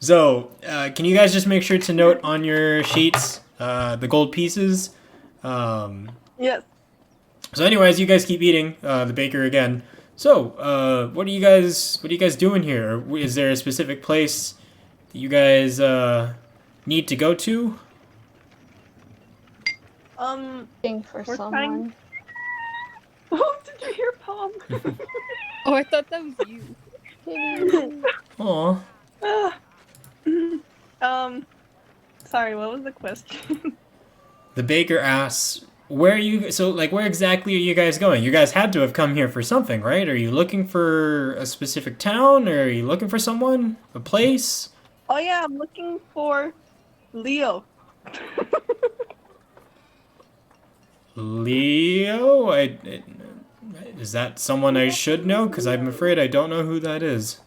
So, can you guys just make sure to note on your sheets the gold pieces? Yes. So anyways, you guys keep eating, the baker again So, what are you guys doing here? Is there a specific place that you guys need to go to? Looking for We're trying. someone. Oh, did you hear Palm? Oh, I thought that was you. Kitty. Aw. Sorry, what was the question? The baker asks, "Where are you? So, like, where exactly are you guys going? You guys had to have come here for something, right? Are you looking for a specific town, or are you looking for someone, a place?" Oh yeah, I'm looking for Leo. Leo? Is that someone I should know? Because I'm afraid I don't know who that is.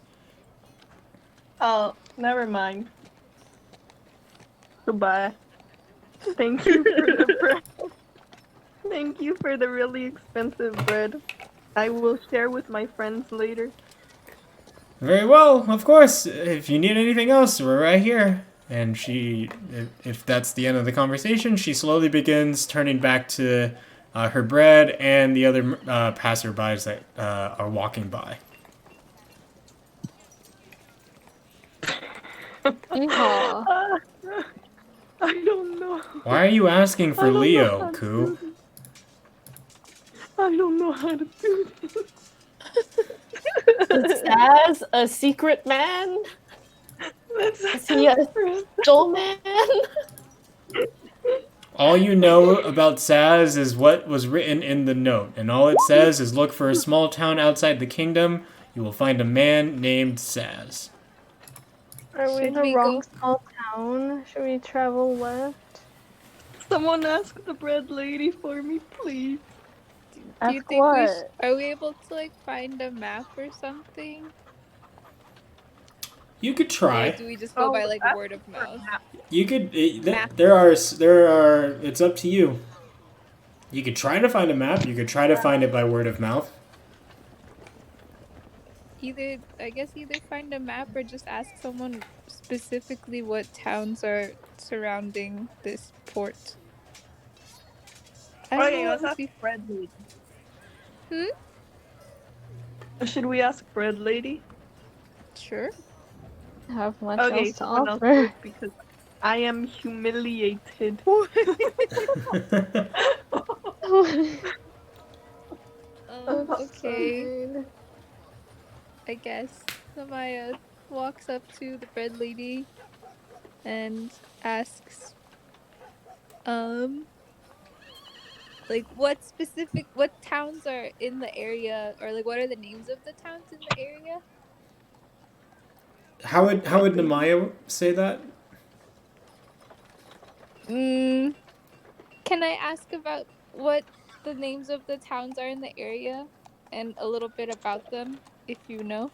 Oh, never mind. Goodbye. Thank you for the bread. Thank you for the really expensive bread. I will share with my friends later. Very well, of course. If you need anything else, we're right here. And if that's the end of the conversation, she slowly begins turning back to her bread and the other passerbys that are walking by. Yeehaw. I don't know. Why are you asking for I don't know Leo, how to Koo? do this. I don't know how to do this. Is Saz a secret man? Is he a soul man? All you know about Saz is what was written in the note, and all it says is look for a small town outside the kingdom. You will find a man named Saz. Are we Should the we wrong go? small town? Should we travel left? Someone ask the bread lady for me, please. Do you Ask think what? are we able to like find a map or something? You could Or try. do we just go by like ask word of for mouth? map. You could. Map. There are. It's up to you. You could try to find a map. You could try to find it by word of mouth. Either find a map or just ask someone specifically what towns are surrounding this port. I don't Okay, know let's what would ask be. bread lady. Hmm? Should we ask bread lady? Sure. Have much Okay, else to someone else offer. first because I am humiliated. Okay. Absurd. I guess Samaya walks up to the bread lady and asks, like what towns are in the area, or like what are the names of the towns in the area? How would Namaya say that? Can I ask about what the names of the towns are in the area and a little bit about them, if you know?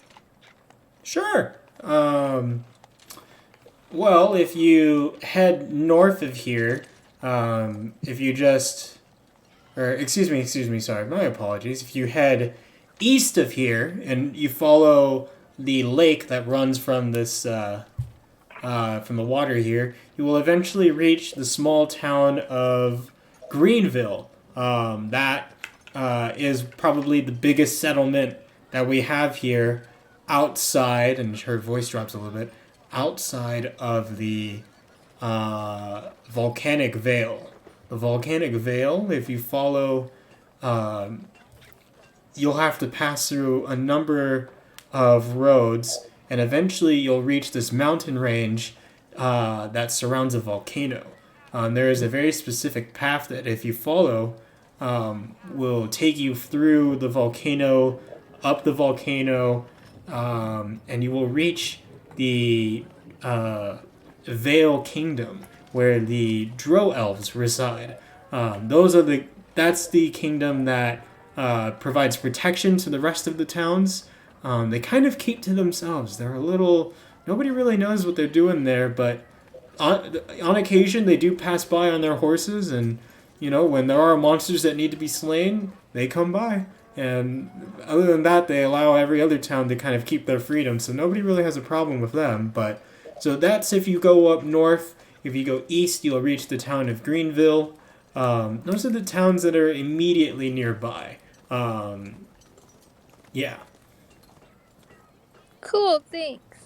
Sure. Well, if you head north of here, if you just, or excuse me, sorry, my apologies. If you head east of here and you follow the lake that runs from from the water here, you will eventually reach the small town of Greenville. That is probably the biggest settlement that we have here outside, and her voice drops a little bit, outside of the volcanic veil. The volcanic veil, if you follow, you'll have to pass through a number of roads, and eventually you'll reach this mountain range that surrounds a volcano. There is a very specific path that, if you follow, will take you through the volcano, up the volcano, and you will reach the Vale Kingdom, where the Dro elves reside. That's the kingdom that provides protection to the rest of the towns. They kind of keep to themselves. They're a little. Nobody really knows what they're doing there, but on occasion they do pass by on their horses, and when there are monsters that need to be slain, they come by. And other than that, they allow every other town to kind of keep their freedom, so nobody really has a problem with them. But so that's if you go up north. If you go east, you'll reach the town of Greenville. Those are the towns that are immediately nearby. Yeah. Cool, thanks.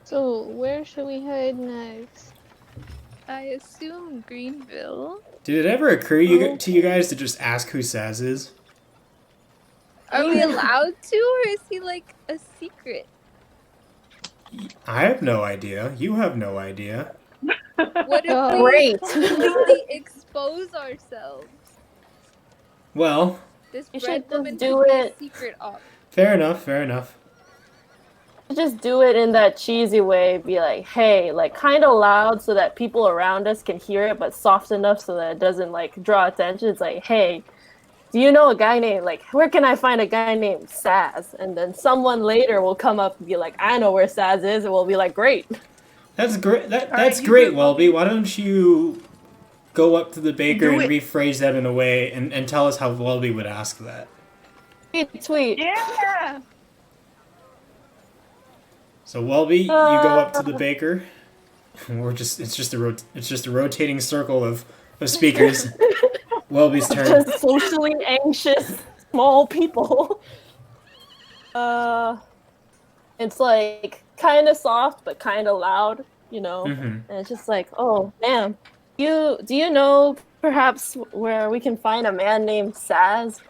So, where should we head next? I assume Greenville. Did it ever occur to you guys to just ask who Saz is? Are we allowed to, or is he like a secret? I have no idea. You have no idea. What if Oh, we Great. completely expose ourselves? Well, This You bread should just woman do could be a it. secret op. fair enough, fair enough. Just do it in that cheesy way. Be like, hey, like kind of loud so that people around us can hear it, but soft enough so that it doesn't like draw attention. It's like, hey, do you know a guy named like where can I find a guy named Saz? And then someone later will come up and be like, I know where Saz is, and we'll be like, great. That's great. That's right, you great, do it, Welby. Why don't you go up to the baker Do and it. rephrase that in a way and tell us how Welby would ask that? Tweet. Yeah. So Welby, you go up to the baker. It's just a rotating circle of speakers. Welby's turn. Just socially anxious small people. It's like kind of soft but kind of loud, you know. Mm-hmm. And it's just like, oh, man, do you know perhaps where we can find a man named Saz?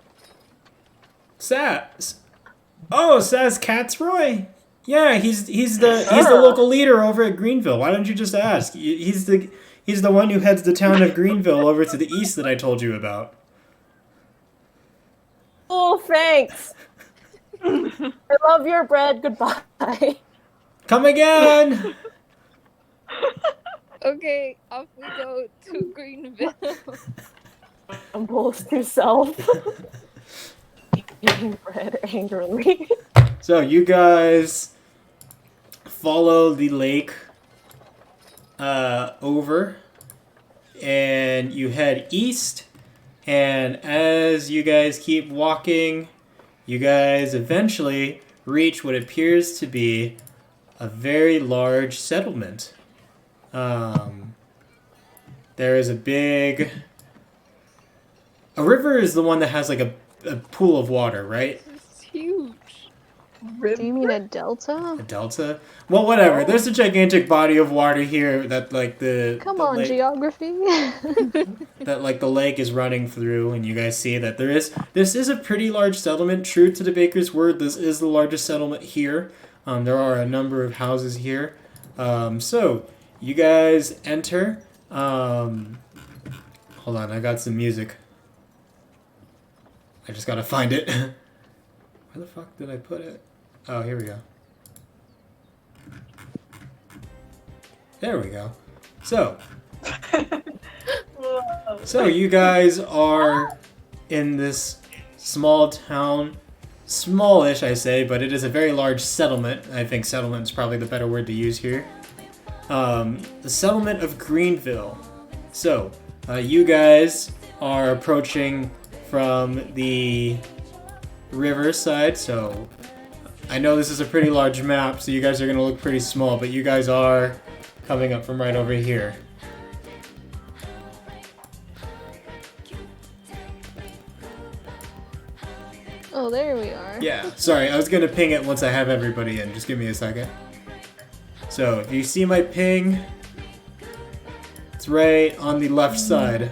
Saz. Oh, Saz Catsroy. Yeah, he's the Sure. local leader over at Greenville. Why don't you just ask? He's the one who heads the town of Greenville over to the east that I told you about. Oh, thanks. I love your bread. Goodbye. Come again. Okay, off we go to Greenville. Boast yourself. Eating bread angrily. So you guys follow the lake over, and you head east. And as you guys keep walking, you guys eventually reach what appears to be a very large settlement. There is a river is the one that has like a pool of water, right? It's huge. Do you mean a delta? A delta? Well, whatever. There's a gigantic body of water here that like Come the on, lake, geography. that like the lake is running through, and you guys see that this is a pretty large settlement. True to the baker's word, this is the largest settlement here. There are a number of houses here. So you guys enter. Hold on, I got some music. I just gotta find it. Where the fuck did I put it? Oh, here we go. There we go. So you guys are in this small town. Smallish, I say, but it is a very large settlement. I think settlement is probably the better word to use here. The settlement of Greenville. So, you guys are approaching from the riverside, so I know this is a pretty large map, so you guys are going to look pretty small, but you guys are coming up from right over here. Oh, there we are. Yeah, sorry, I was going to ping it once I have everybody in. Just give me a second. So, if you see my ping, it's right on the left side.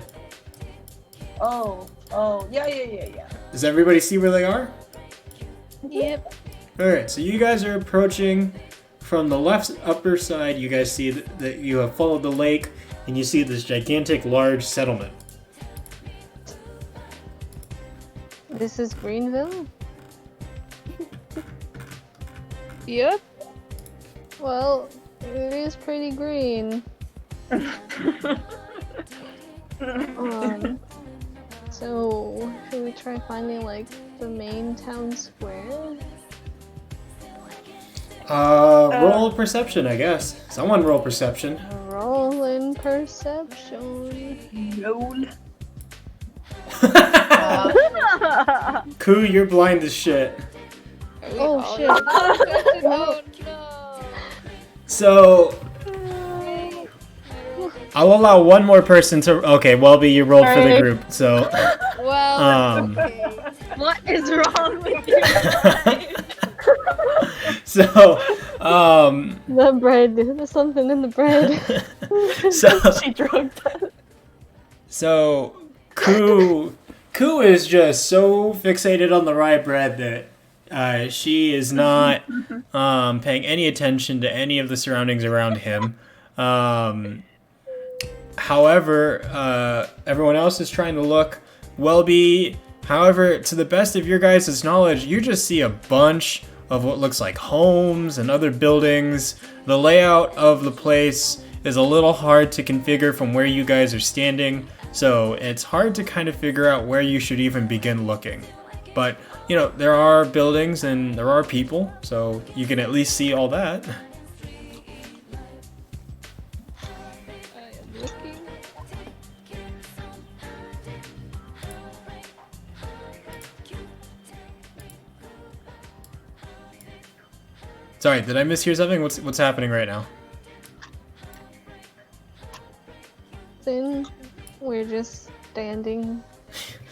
Oh, yeah. Does everybody see where they are? Yep. Alright, so you guys are approaching from the left upper side. You guys see that you have followed the lake, and you see this gigantic, large settlement. This is Greenville? Yep. Well, it is pretty green. So, should we try finding, like, the main town square? Roll perception, I guess. Someone roll perception. Roll in perception. Roll. Koo, you're blind as shit. Are we Oh, all shit. in perception? Oh no. So, I'll allow one more person to. Okay, Welby, you rolled for the Alright. group, so. Well, Um. okay. What is wrong with your life? So, The bread. There's something in the bread. so, She drugged us. so, Ku is just so fixated on the rye bread that she is not paying any attention to any of the surroundings around him. However, everyone else is trying to look. Welby, however, to the best of your guys' knowledge, you just see a bunch of what looks like homes and other buildings. The layout of the place is a little hard to configure from where you guys are standing, so it's hard to kind of figure out where you should even begin looking. But, you know, there are buildings and there are people, so you can at least see all that. I am looking. Sorry, did I mishear something? What's happening right now? Then we're just standing.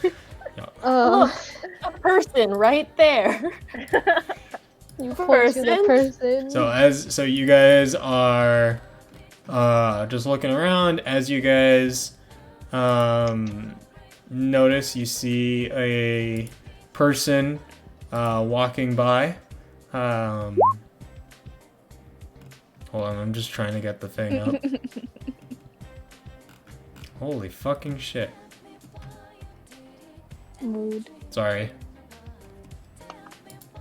Look, a person right there. You Point to the person. So you guys are just looking around. As you guys notice, you see a person walking by. Hold on, I'm just trying to get the thing up. Holy fucking shit. Mood. Sorry.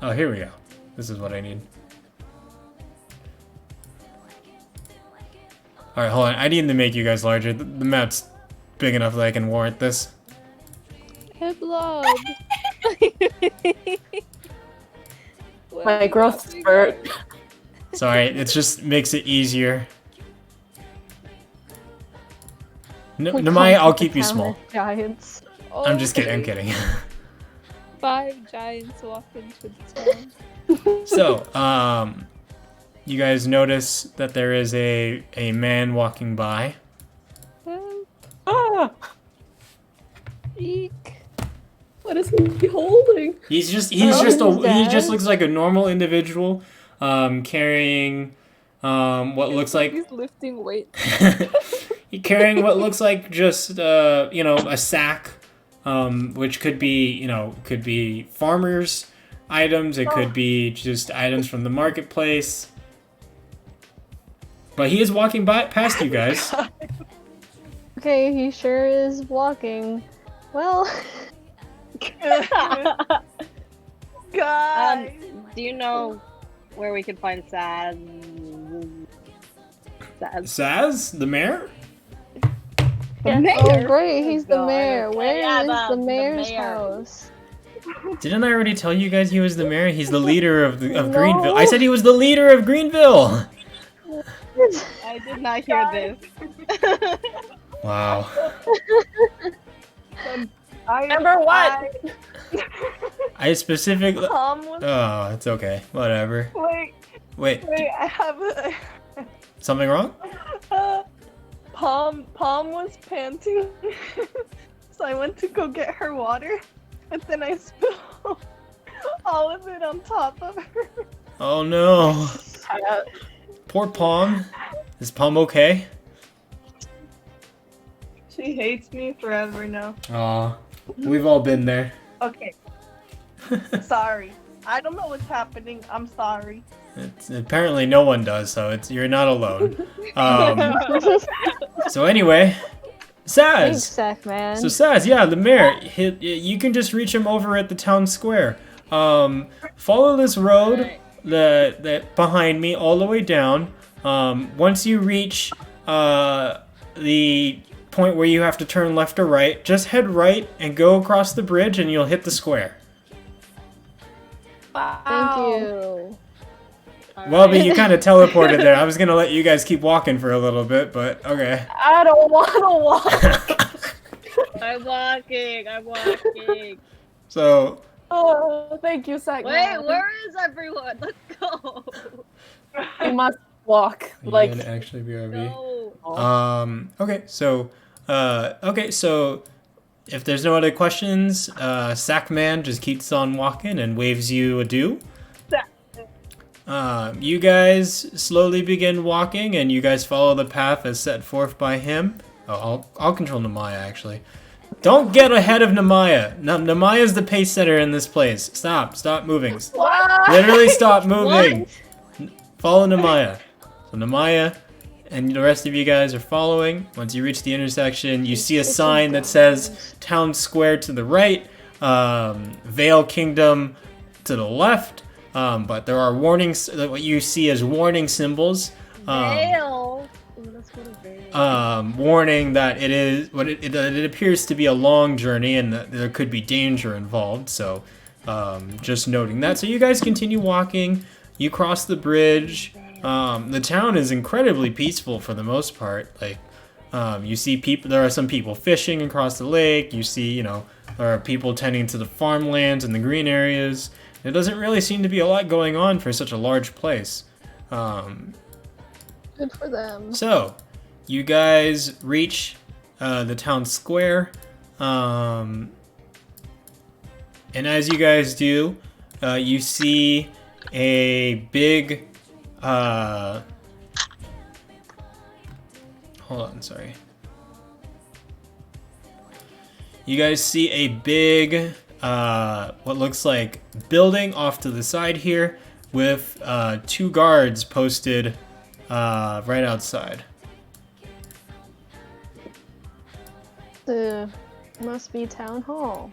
Oh, here we go. This is what I need. Alright, hold on. I need to make you guys larger. The map's big enough that I can warrant this. Hey, blob. My growth spurt. Sorry, it just makes it easier. Namai, I'll keep you small. Giants. I'm just kidding, I'm kidding. 5 giants walked into the town. So, you guys notice that there is a man walking by. Ah! Eek. What is he holding? He just he's looks like a normal individual, carrying what looks like He's lifting weights. carrying what looks like just you know, a sack, which could be farmers' items. It could be just items from the marketplace. But he is walking past you guys. Okay, he sure is walking. Well, Guys. Do you know where we can find Saz? Saz, the mayor? oh great, he's the God. mayor. Where Yeah, is the the mayor's mayor. house? Didn't I already tell you guys he was the mayor? He's the leader of No. Greenville. I said he was the leader of Greenville. I did not hear this. Wow. Number one. I specifically. Palm was. Oh, it's okay. Whatever. Wait, Wait, I have a. something wrong? Palm was panting, so I went to go get her water, but then I spilled all of it on top of her. Oh no. Poor Palm. Is Palm okay? She hates me forever now. Aw. We've all been there. Okay. Sorry. I don't know what's happening. I'm sorry. Apparently no one does, so you're not alone. So anyway, Thanks, Saz. Sack man. So Saz, yeah, the mayor. You can just reach him over at the town square. Follow this road that behind me all the way down. Once you reach the point where you have to turn left or right, just head right and go across the bridge, and you'll hit the square. Thank you. Well, but you kind of teleported there. I was gonna let you guys keep walking for a little bit, but okay. I don't want to walk. I'm walking. So, Oh, thank you, Sack. Wait, where is everyone? Let's go. We must walk. you Like, can actually BRB. No. Okay, so if there's no other questions, Sackman just keeps on walking and waves you adieu. You guys slowly begin walking, and you guys follow the path as set forth by him. Oh, I'll control Namaya, actually. Don't get ahead of Namaya. Namaya's the pace setter in this place. Stop moving. Literally stop moving. Follow Namaya. So Namaya and the rest of you guys are following. Once you reach the intersection, you see a sign that says Town Square to the right, Vale Kingdom to the left. But there are warnings, what you see as warning symbols. Warning that it is what it appears to be a long journey and that there could be danger involved. So, just noting that. So you guys continue walking. You cross the bridge. The town is incredibly peaceful for the most part. Like, you see people. There are some people fishing across the lake. You see, there are people tending to the farmlands and the green areas. There doesn't really seem to be a lot going on for such a large place. Good for them. So, you guys reach the town square, and as you guys do, you see a big. Hold on, sorry. You guys see a big, what looks like building off to the side here, with 2 guards posted right outside. Must be town hall.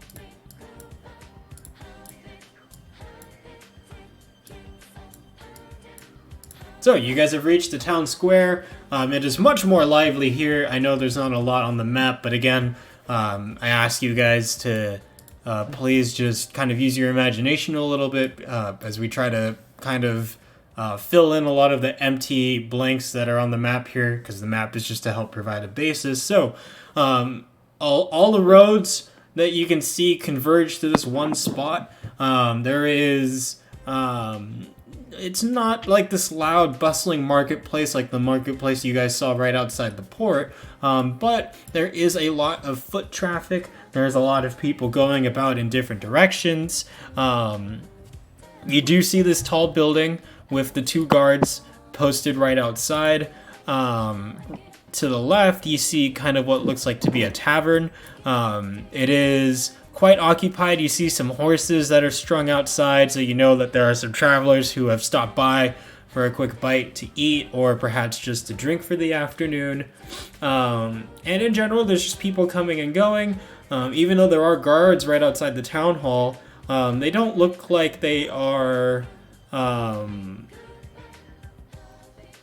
So you guys have reached the town square. It is much more lively here. I know there's not a lot on the map, but again, I ask you guys to please just kind of use your imagination a little bit as we try to kind of fill in a lot of the empty blanks that are on the map here, because the map is just to help provide a basis. So all the roads that you can see converge to this one spot. There is... it's not like this loud, bustling marketplace like the marketplace you guys saw right outside the port, but there is a lot of foot traffic. There's a lot of people going about in different directions. You do see this tall building with the 2 guards posted right outside. To the left, you see kind of what looks like to be a tavern. It is quite occupied. You see some horses that are strung outside, so you know that there are some travelers who have stopped by for a quick bite to eat, or perhaps just to drink for the afternoon. And in general, there's just people coming and going. Even though there are guards right outside the town hall, they don't look like they are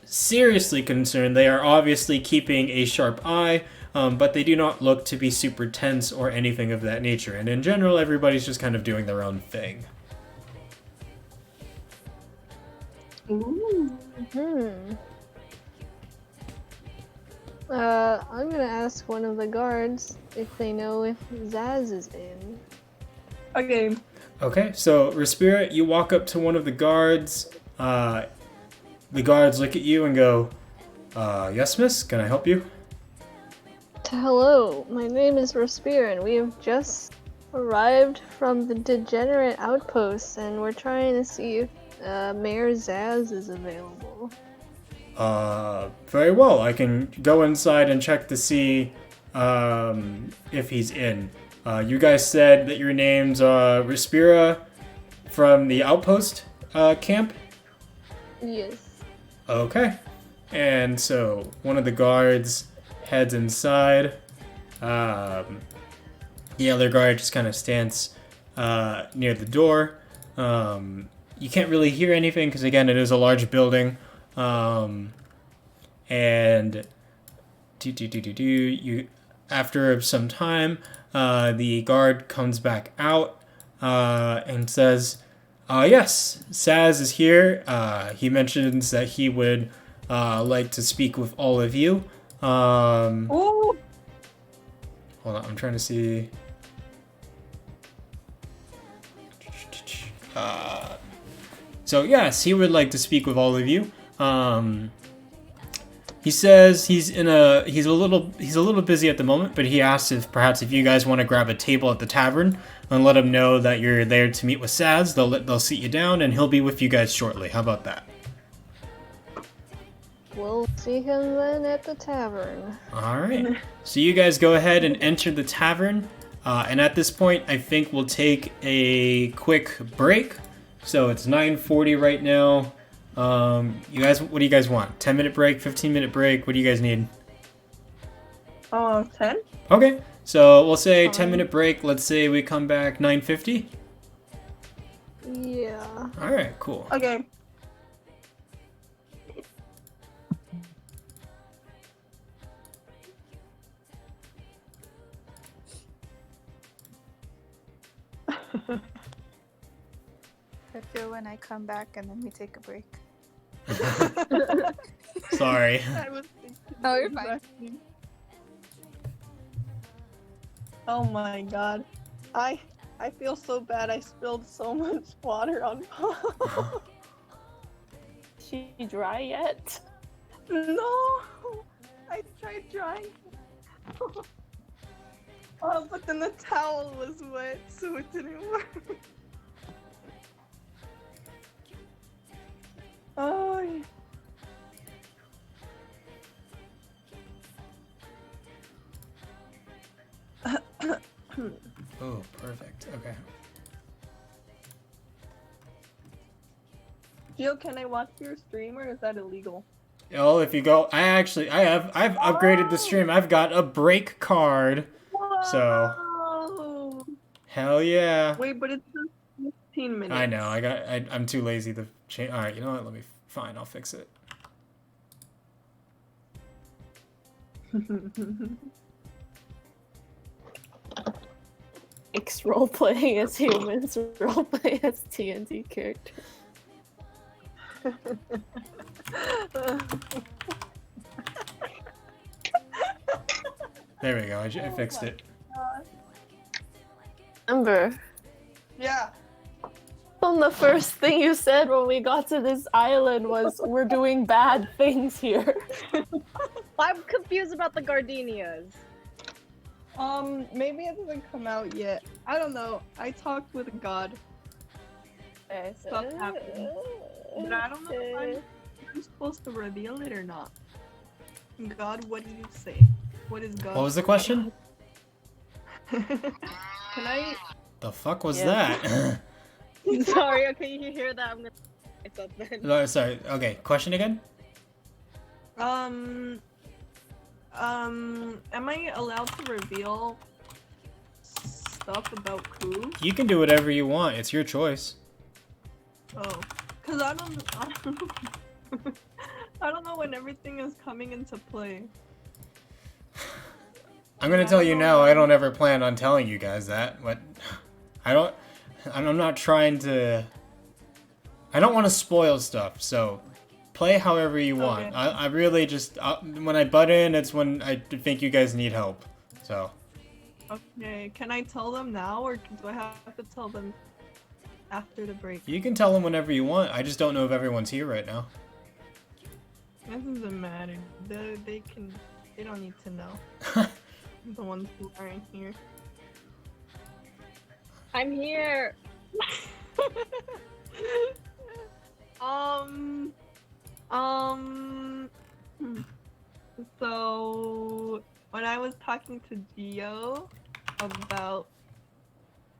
seriously concerned. They are obviously keeping a sharp eye, but they do not look to be super tense or anything of that nature. And in general, everybody's just kind of doing their own thing. Ooh. I'm gonna ask one of the guards if they know if Zaz is in. Okay. Okay, so Respira, you walk up to one of the guards. The guards look at you and go, yes, miss, can I help you? Hello, my name is Respira, and we have just arrived from the Degenerate Outpost, and we're trying to see if Mayor Zaz is available. Very well. I can go inside and check to see if he's in. You guys said that your name's Respira from the Outpost camp? Yes. Okay. And so one of the guards heads inside. The other guard just kind of stands near the door. You can't really hear anything because, again, it is a large building. And you after some time, the guard comes back out and says, yes, Saz is here. He mentions that he would like to speak with all of you. Ooh. Hold on, I'm trying to see. So yes, he would like to speak with all of you. He says he's a little busy at the moment, but he asks if perhaps if you guys want to grab a table at the tavern and let him know that you're there to meet with Sads. They'll sit you down and he'll be with you guys shortly. How about that? We'll see him then at the tavern. All right. So you guys go ahead and enter the tavern, and at this point, I think we'll take a quick break. So it's 9:40 right now. You guys, what do you guys want? 10-minute break, 15-minute break? What do you guys need? 10? Okay. So we'll say 10-minute break. Let's say we come back 9:50. Yeah. All right. Cool. Okay. I feel when I come back and then we take a break. Sorry. I was thinking No, you're the fine. exact thing. Oh my god. I feel so bad. I spilled so much water on Paul. Is she dry yet? No! I tried drying. Oh, but then the towel was wet, so it didn't work. Oh, yeah. Oh, perfect. Okay. Gio, can I watch your stream or is that illegal? Oh, if you go, I've upgraded the stream. I've got a break card. So, Whoa! hell yeah. Wait, but it's just 15 minutes. I know. I'm too lazy to change. All right, you know what? Fine, I'll fix it. X roleplaying as humans, roleplaying as TNT characters. There we go. I fixed it. Remember, Yeah. the first thing you said when we got to this island was, we're doing bad things here. I'm confused about the gardenias. Maybe it doesn't come out yet. I don't know. I talked with God. Stuff happened. But I don't know if I'm supposed to reveal it or not. God, what do you say? What is God? What was the question? Can I? The fuck was Yeah. that? Sorry, okay, you hear that? I'm gonna something. No, sorry. Okay, question again? Am I allowed to reveal stuff about Ku? You can do whatever you want. It's your choice. Oh, cause I don't know when everything is coming into play. I'm gonna tell you now. I don't ever plan on telling you guys that. But I'm not trying to. I don't want to spoil stuff. So, play however you want. Okay. I really just when I butt in, it's when I think you guys need help. So. Okay, can I tell them now, or do I have to tell them after the break? You can tell them whenever you want. I just don't know if everyone's here right now. It doesn't matter. They don't need to know. The ones who aren't here. I'm here. So when I was talking to Gio about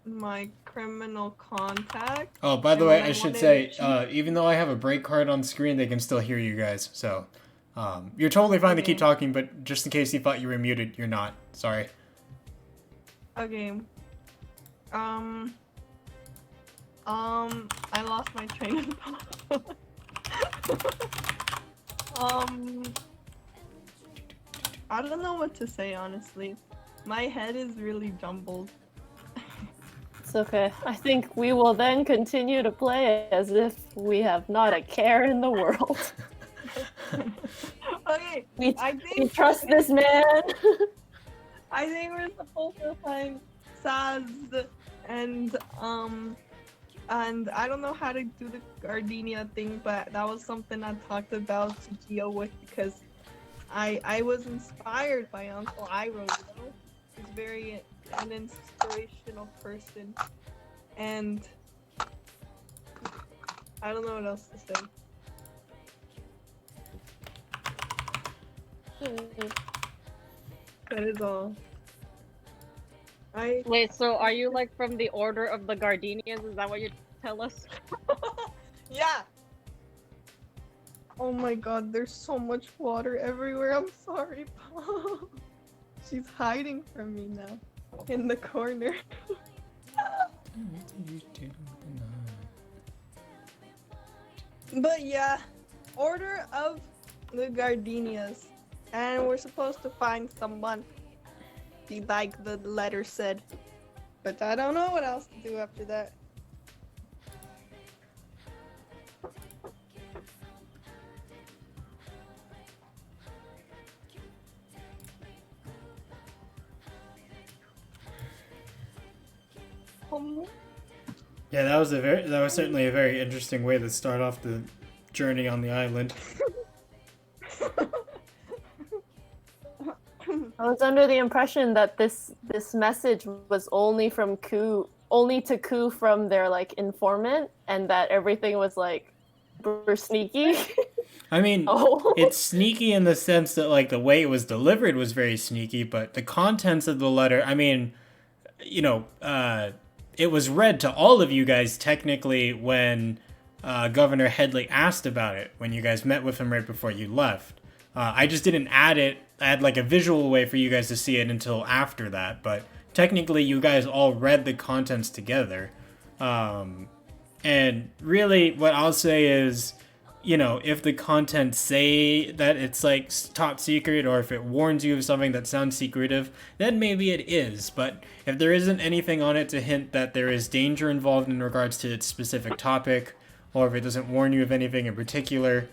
my criminal contact. Oh, by the And way, when I I should wanted say, to- even though I have a break card on screen, they can still hear you guys. So, you're totally fine to keep Okay. talking, but just in case you thought you were muted, you're not. Sorry. Okay. I lost my train of thought. I don't know what to say, honestly. My head is really jumbled. It's okay. I think we will then continue to play as if we have not a care in the world. Okay, We, I we think trust this man. I think we're supposed to find Saz and I don't know how to do the gardenia thing, but that was something I talked about to Gio with because I was inspired by Uncle Iroh, you know? He's very an inspirational person. And I don't know what else to say. That is all. Wait, so are you like from the Order of the Gardenians? Is that what you tell us? Yeah. Oh my god, there's so much water everywhere. I'm sorry, Paul. She's hiding from me now. In the corner. But yeah, Order of the Gardenias. And we're supposed to find someone. Like the letter said. But I don't know what else to do after that. Yeah, that was certainly a very interesting way to start off the journey on the island. I was under the impression that this message was only to Ku from their like informant, and that everything was like super sneaky. I mean, Oh. it's sneaky in the sense that like the way it was delivered was very sneaky, but the contents of the letter, I mean, you know, it was read to all of you guys technically when Governor Headley asked about it when you guys met with him right before you left. I just didn't add like a visual way for you guys to see it until after that, but technically you guys all read the contents together. And really what I'll say is, you know, if the contents say that it's like top secret, or if it warns you of something that sounds secretive, then maybe it is. But if there isn't anything on it to hint that there is danger involved in regards to its specific topic, or if it doesn't warn you of anything in particular,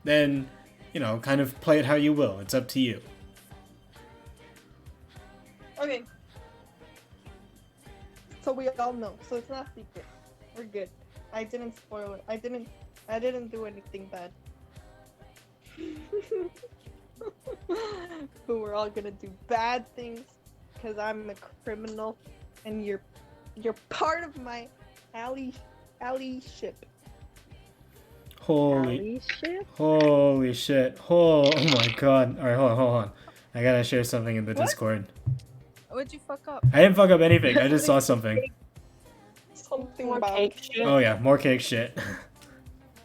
then, you know, kind of play it how you will. It's up to you. Okay. So we all know. So it's not secret. We're good. I didn't spoil it. I didn't do anything bad. But we're all gonna do bad things because I'm a criminal and you're part of my allyship. Holy shit. Oh my god. Alright, hold on. I gotta share something in the Discord. What'd you fuck up? I didn't fuck up anything. I just saw something. Something More about cake shit. Oh yeah, more cake shit.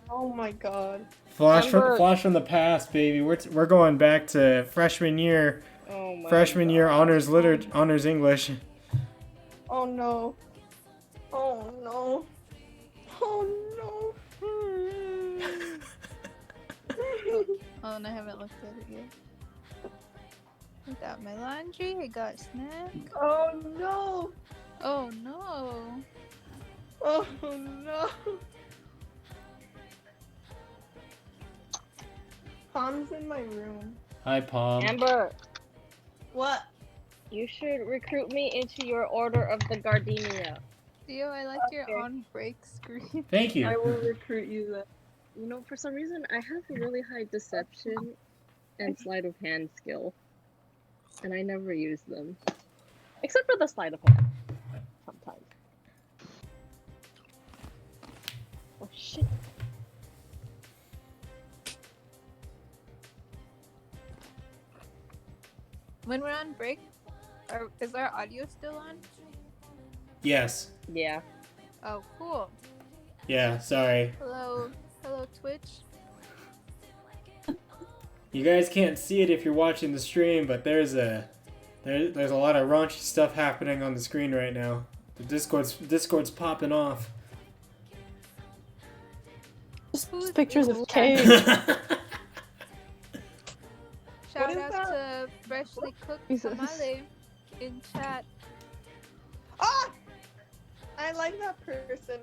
Oh my god. Flash from the past, baby. We're going back to freshman year. Oh my Freshman god. year honors English. Oh no. Oh no. Oh no. Oh, and I haven't looked at it yet. I got my laundry, I got a snack. Oh no. Oh no. Oh no. Palm's in my room. Hi, Palm. Amber, What? you should recruit me into your Order of the Gardenia. Theo, I like your Okay. on break screen. Thank you. I will recruit you then. You know, for some reason, I have a really high deception and sleight of hand skill, and I never use them, except for the sleight of hand. Sometimes. Oh shit! When we're on break, is our audio still on? Yes. Yeah. Oh, cool. Yeah, sorry. Hello, Twitch. You guys can't see it if you're watching the stream, but there's a lot of raunchy stuff happening on the screen right now. The Discord's popping off. Just pictures of Who's cake. Shout is out that? to freshly cooked Jesus. tamale in chat. Ah! I like that person.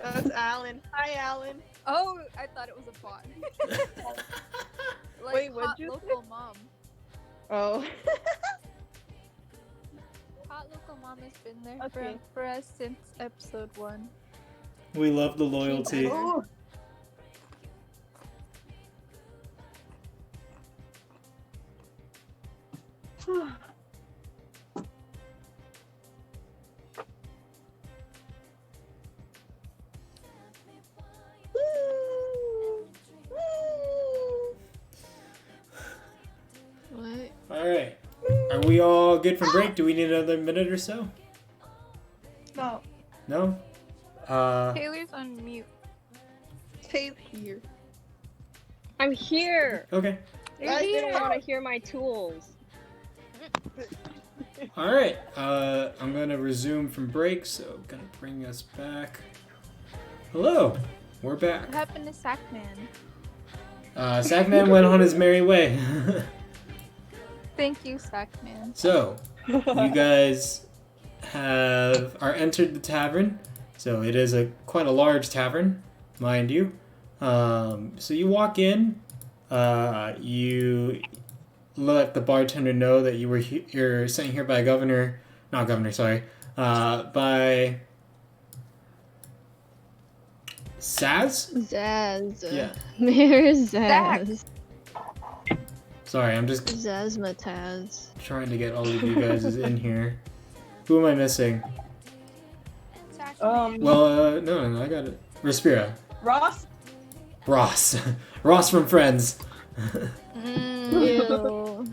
That's Alan. Hi, Alan. Oh, I thought it was a bot. Like Wait, what'd hot you local mom. Oh. Hot local mom has been there Okay. for us since episode 1. We love the loyalty. Oh. we all good for break? Do we need another minute or so? No, No? Taylor's on mute. Taylor here. I'm here. Okay. You guys didn't want to hear my tools. Alright, I'm gonna resume from break, so gonna bring us back. Hello, we're back. What happened to Sackman? Sackman went on his merry way. Thank you, Sackman. So, you guys are entered the tavern. So it is quite a large tavern, mind you. So you walk in, you let the bartender know that you're sent here by by Saz? Zaz. Yeah. Mayor Zaz. Sorry, I'm just Zazmataz. trying to get all of you guys in here. Who am I missing? Well, no, I got it. Respira. Ross? Ross. Ross from Friends. Ew.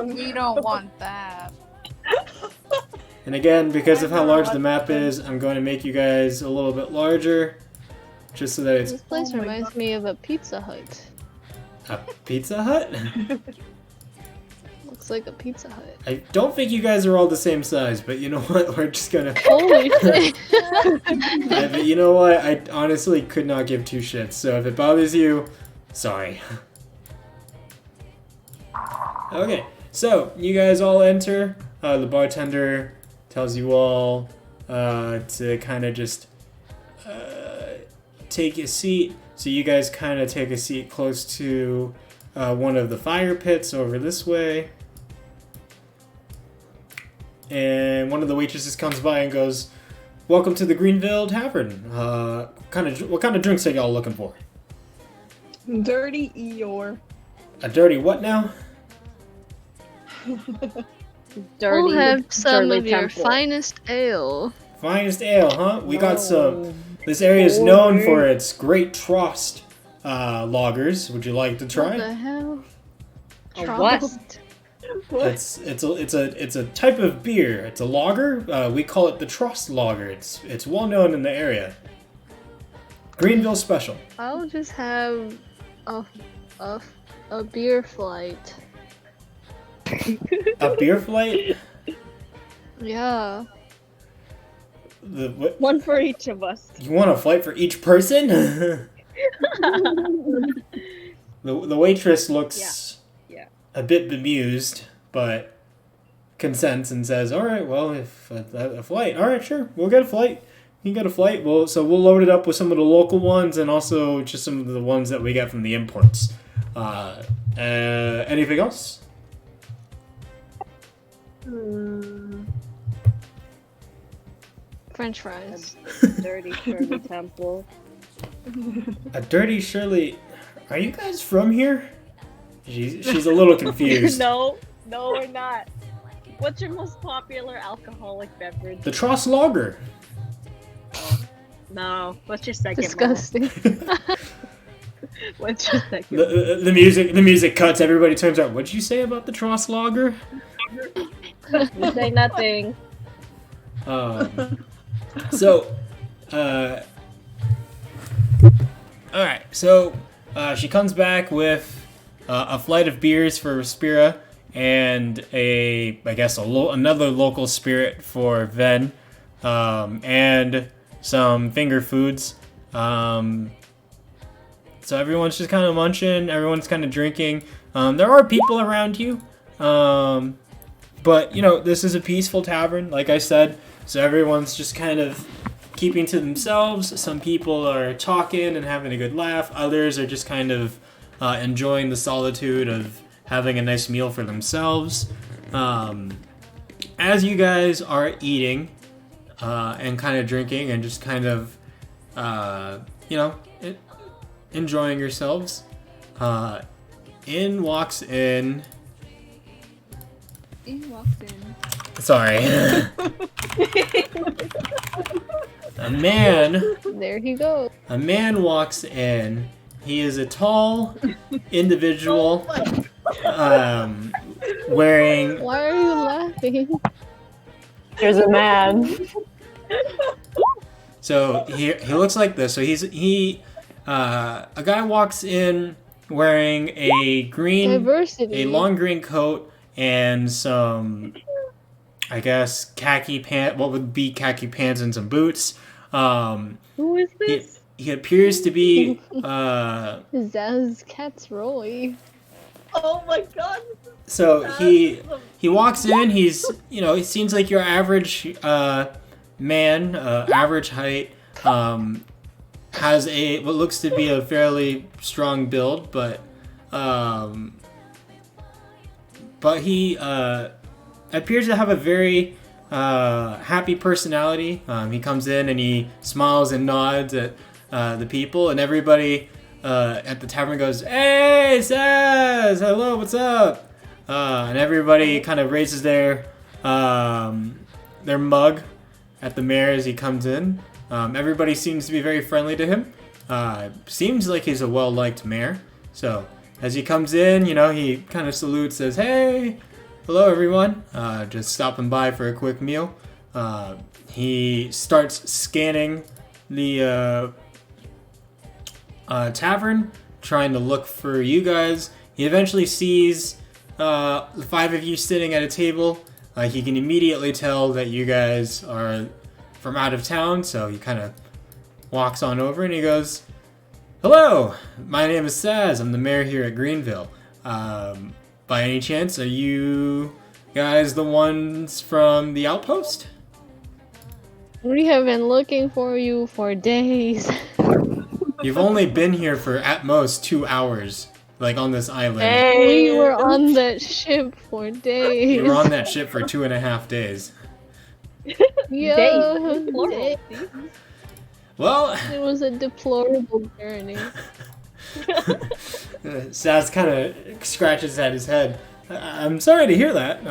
We don't want that. And again, because of how large the map is, I'm going to make you guys a little bit larger. Just so that it's This place Oh my reminds me of a Pizza Hut. a Pizza Hut. Looks like a Pizza Hut. I don't think you guys are all the same size, but you know what? We're just gonna... Holy shit! But you know what? I honestly could not give two shits, so if it bothers you, sorry. Okay, so you guys all enter. The bartender tells you all to kind of just take a seat. So you guys kind of take a seat close to one of the fire pits over this way. And one of the waitresses comes by and goes, "Welcome to the Greenville Tavern. What kind of drinks are y'all looking for?" Dirty Eeyore. A dirty what now? Dirty. We'll have some Dirty of your temple. finest ale. Finest ale, huh? We got some. This area is known for its great Trost lagers. Would you like to What try? the hell? A Trost? It's a type of beer. It's a lager. We call it the Trost lager. It's well known in the area. Greenville special. I'll just have a beer flight. A beer flight. Yeah. What? One for each of us. You want a flight for each person? The waitress looks Yeah. a bit bemused, but consents and says, "All right, well, if a flight, all right, sure, we'll get a flight. You can get a flight. We'll load it up with some of the local ones and also just some of the ones that we get from the imports. Anything else?" French fries. Dirty Shirley Temple. A dirty Shirley. Are you guys from here? She's a little confused. No, we're not. What's your most popular alcoholic beverage? The Trost lager. No. What's your second Disgusting. most? What's your second? The music cuts. Everybody turns out. What'd you say about the Trost lager? You say nothing. So, alright, so she comes back with a flight of beers for Spira and another local spirit for Ven, and some finger foods. So everyone's just kind of munching, everyone's kind of drinking. There are people around you, but this is a peaceful tavern, like I said. So everyone's just kind of keeping to themselves. Some people are talking and having a good laugh. Others are just kind of enjoying the solitude of having a nice meal for themselves. As you guys are eating and kind of drinking and just kind of, enjoying yourselves, in walks in... He walked in. Sorry. A man There he goes. A man walks in. He is a tall individual wearing. Why are you laughing? There's a man. So he looks like this. So a guy walks in wearing a Diversity. long green coat and some, I guess, khaki pant. What would be khaki pants and some boots. Who is this? He appears to be Zaz Catsroy. Oh my god. so he That's walks in. He seems like your average man, average height. Has what looks to be a fairly strong build, but he appears to have a very happy personality. He comes in and he smiles and nods at the people, and everybody at the tavern goes, "Hey, Saz! Hello, what's up?" And everybody kind of raises their mug at the mayor as he comes in. Everybody seems to be very friendly to him. Seems like he's a well-liked mayor. So as he comes in, he kind of salutes, says, "Hey, hello everyone. Just stopping by for a quick meal." He starts scanning the tavern, trying to look for you guys. He eventually sees the 5 of you sitting at a table. He can immediately tell that you guys are from out of town, so he kind of walks on over and he goes, "Hello, my name is Saz. I'm the mayor here at Greenville. By any chance, are you guys the ones from the outpost?" We have been looking for you for days. You've only been here for at most 2 hours, like on this island. Hey. We were on that ship for days. You were on that ship for 2.5 days. Yeah, Plural. Well, it was a deplorable journey. Saz kind of scratches at his head. I'm sorry to hear that.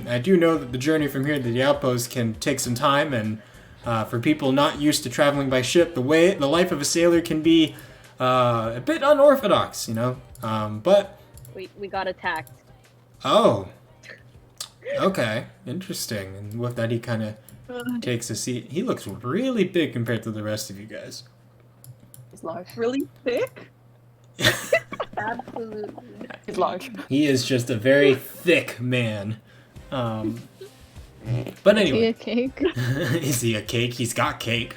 I do know that the journey from here to the outpost can take some time, and for people not used to traveling by ship, the life of a sailor can be a bit unorthodox, But We got attacked. oh, okay, interesting. And with that, he kind of takes a seat. He looks really big compared to the rest of you guys. He's large. really thick. Absolutely. He's large. He is just a very thick man. But Is he anyway, a cake? is he a cake? He's got cake.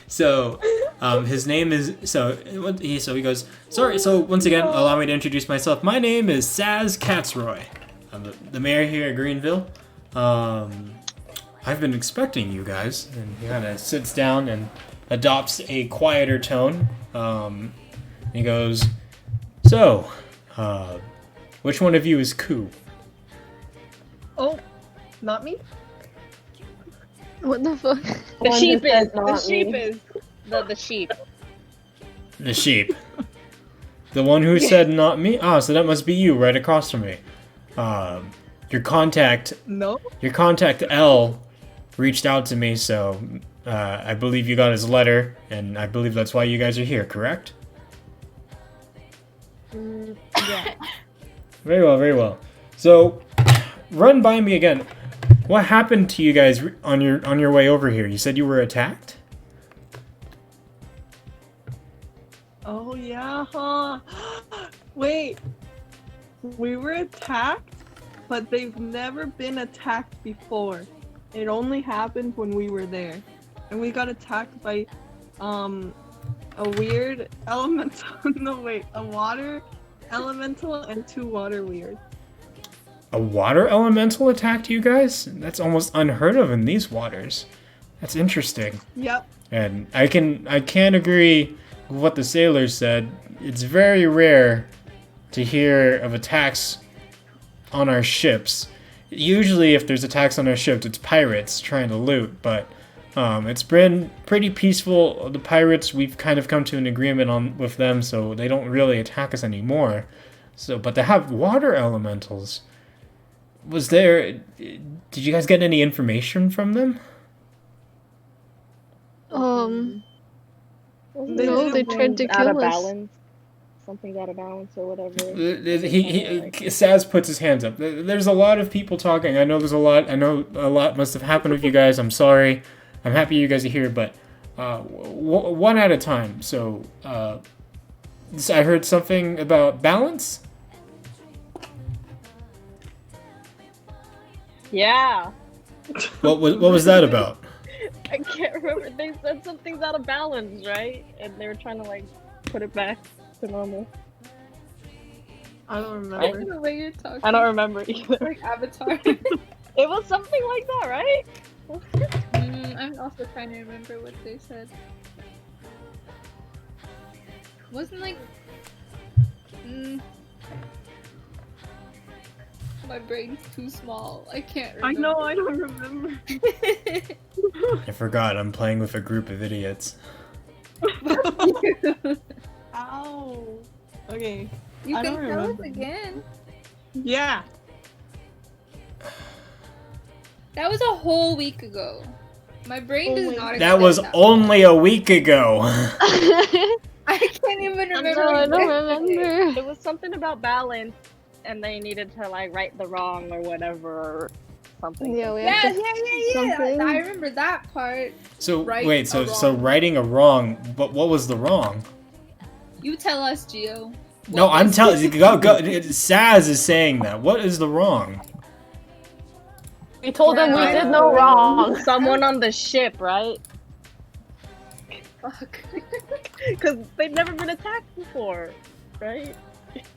So, his name is he goes, "Sorry, so once again, allow me to introduce myself. My name is Saz Catsroy. I'm the mayor here at Greenville. I've been expecting you guys." And he kind of sits down and adopts a quieter tone. He goes, "So, which one of you is Ku?" Oh, not me. What the fuck? The One sheep that says is. The not sheep me. is. The sheep. The sheep. The one who said not me? Ah, so that must be you right across from me. Your contact No. L reached out to me, so I believe you got his letter, and I believe that's why you guys are here, correct? Yeah. Very well, very well. So, run by me again. What happened to you guys on your way over here? You said you were attacked? Oh yeah, huh? Wait. We were attacked, but they've never been attacked before. It only happened when we were there. And we got attacked by a weird elemental a water elemental and 2 water weirds. A water elemental attacked you guys? That's almost unheard of in these waters. That's interesting. Yep. And I can agree with what the sailors said. It's very rare to hear of attacks on our ships. Usually if there's attacks on our ships, it's pirates trying to loot, but it's been pretty peaceful. The pirates, we've kind of come to an agreement with them, so they don't really attack us anymore. So, but to have water elementals, did you guys get any information from them? No, didn't they tried to Out of kill us. balance. something's out of balance or whatever. Saz puts his hands up. There's a lot of people talking. I know there's a lot. I know a lot must have happened with you guys. I'm sorry. I'm happy you guys are here, but one at a time. So I heard something about balance. Yeah. What was that about? I can't remember. They said something's out of balance, right? And they were trying to like put it back to normal. I don't I remember. don't know the way you're talking. I don't remember either. Like Avatar. It was something like that, right? I'm also trying to remember what they said. Wasn't like. My brain's too small. I can't remember. I know, I don't remember. I forgot. I'm playing with a group of idiots. Ow. Okay. You I can don't tell us remember. again. Yeah. That was a whole week ago. My brain does not. That was extend only a week ago. I can't even remember. No, I don't exactly. remember. It was something about balance, and they needed to like right the wrong or whatever, or something. Yeah, we Yeah, have yeah, to yeah, yeah. something. I remember that part. So Right wait, or so wrong? righting a wrong, but what was the wrong? You tell us, Gio. No, What I'm was- telling you. Go. Saz is saying that. What is the wrong? We told them we Yeah. did no wrong. Someone on the ship, right? Fuck. Because they've never been attacked before, right?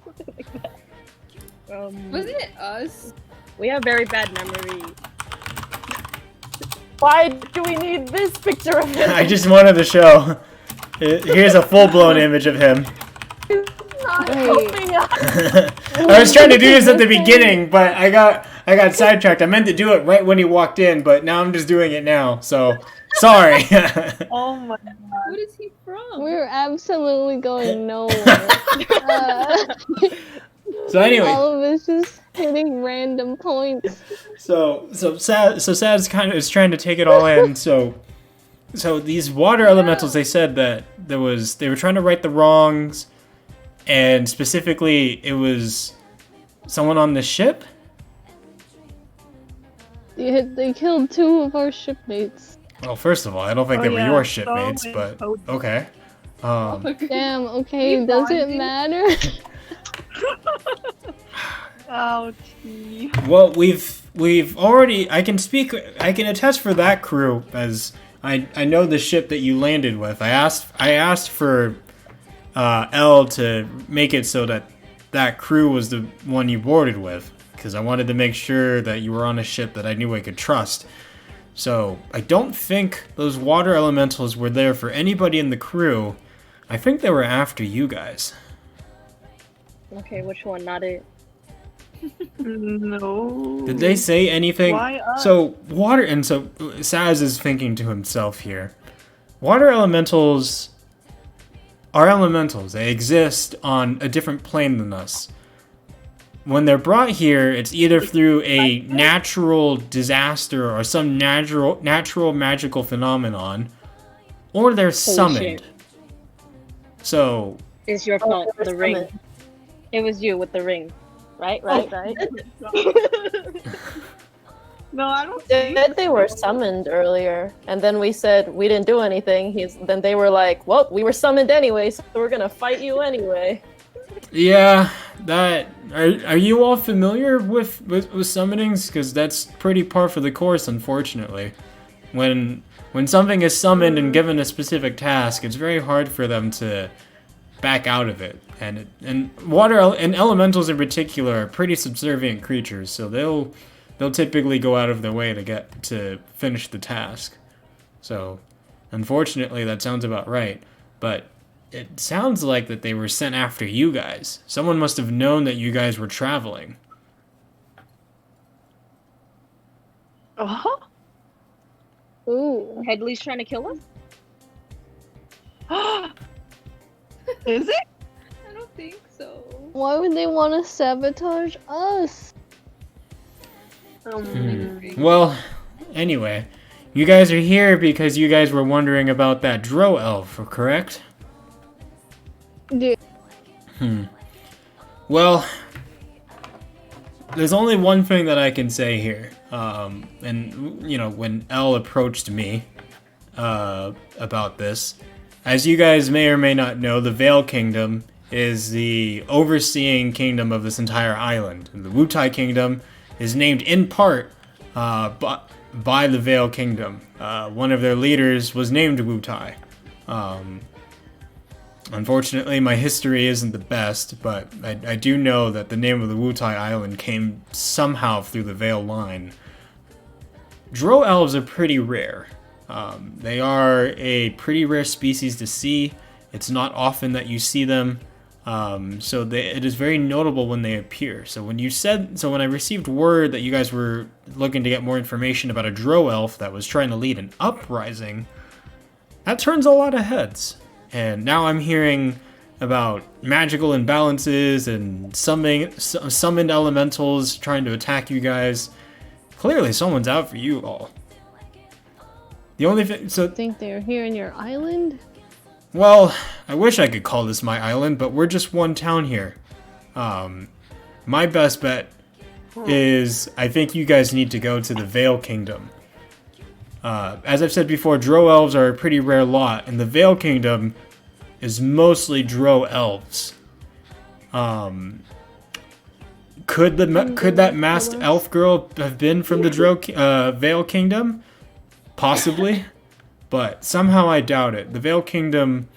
Something like that. Wasn't it us? We have very bad memory. Why do we need this picture of him? I just wanted to show. Here's a full-blown image of him. Not Wait. helping us. I was trying to do this at the beginning, but I got sidetracked. I meant to do it right when he walked in, but now I'm just doing it now. So sorry. Oh my god. What is he from? We're absolutely going nowhere. So anyway, All of us just hitting random points. so Sad's kind of is trying to take it all in. So these water elementals, they said that they were trying to right the wrongs, and specifically it was someone on the ship. They killed 2 of our shipmates. Well, first of all, I don't think Oh, they were yeah, your so shipmates, many but posts. okay. Damn, okay, We does it bonding? matter? Ouchie. Well, we've already. I can attest for that crew, as I know the ship that you landed with. I asked for L to make it so that crew was the one you boarded with, because I wanted to make sure that you were on a ship that I knew I could trust. So I don't think those water elementals were there for anybody in the crew. I think they were after you guys. Okay, which one? Not it. No. Did they say anything? Why us? So Saz is thinking to himself here. Water elementals are elementals. They exist on a different plane than us. When they're brought here, it's either through a natural disaster or some natural magical phenomenon, or they're summoned. shit. So It's your fault. we're The ring. summoned. It was you with the ring. Right. No, I don't They think said they were summoned earlier, and then we said we didn't do anything. Then they were like, "Well, we were summoned anyway, so we're gonna fight you anyway." yeah, that are you all familiar with summonings? Because that's pretty par for the course, unfortunately. When something is summoned and given a specific task, it's very hard for them to back out of it. And water and elementals in particular are pretty subservient creatures, so they'll typically go out of their way to finish the task. So, unfortunately, that sounds about right. But it sounds like that they were sent after you guys. Someone must have known that you guys were traveling. Oh? Ooh. Headley's trying to kill us. Is it? I don't think so. Why would they want to sabotage us? Well, anyway, you guys are here because you guys were wondering about that Dro elf, correct? Yeah. Well, there's only one thing that I can say here. And, you know, when Elle approached me about this, as you guys may or may not know, the Vale Kingdom is the overseeing kingdom of this entire island. And the Wutai Kingdom is named in part by the Vale Kingdom. One of their leaders was named Wutai. Unfortunately, my history isn't the best, but I do know that the name of the Wutai Island came somehow through the Vale line. Drow elves are pretty rare. They are a pretty rare species to see. It's not often that you see them, so it is very notable when they appear. So when I received word that you guys were looking to get more information about a Drow elf that was trying to lead an uprising, that turns a lot of heads. And now I'm hearing about magical imbalances and summoned elementals trying to attack you guys. Clearly, someone's out for you all. The only thing, I think they're here in your island? well, I wish I could call this my island, but we're just one town here. My best bet is I think you guys need to go to the Vale Kingdom. As I've said before, Drow elves are a pretty rare lot, and the Vale Kingdom is mostly Drow elves. Could that masked elf girl have been from the Vale Kingdom? Possibly, but somehow I doubt it. The Vale Kingdom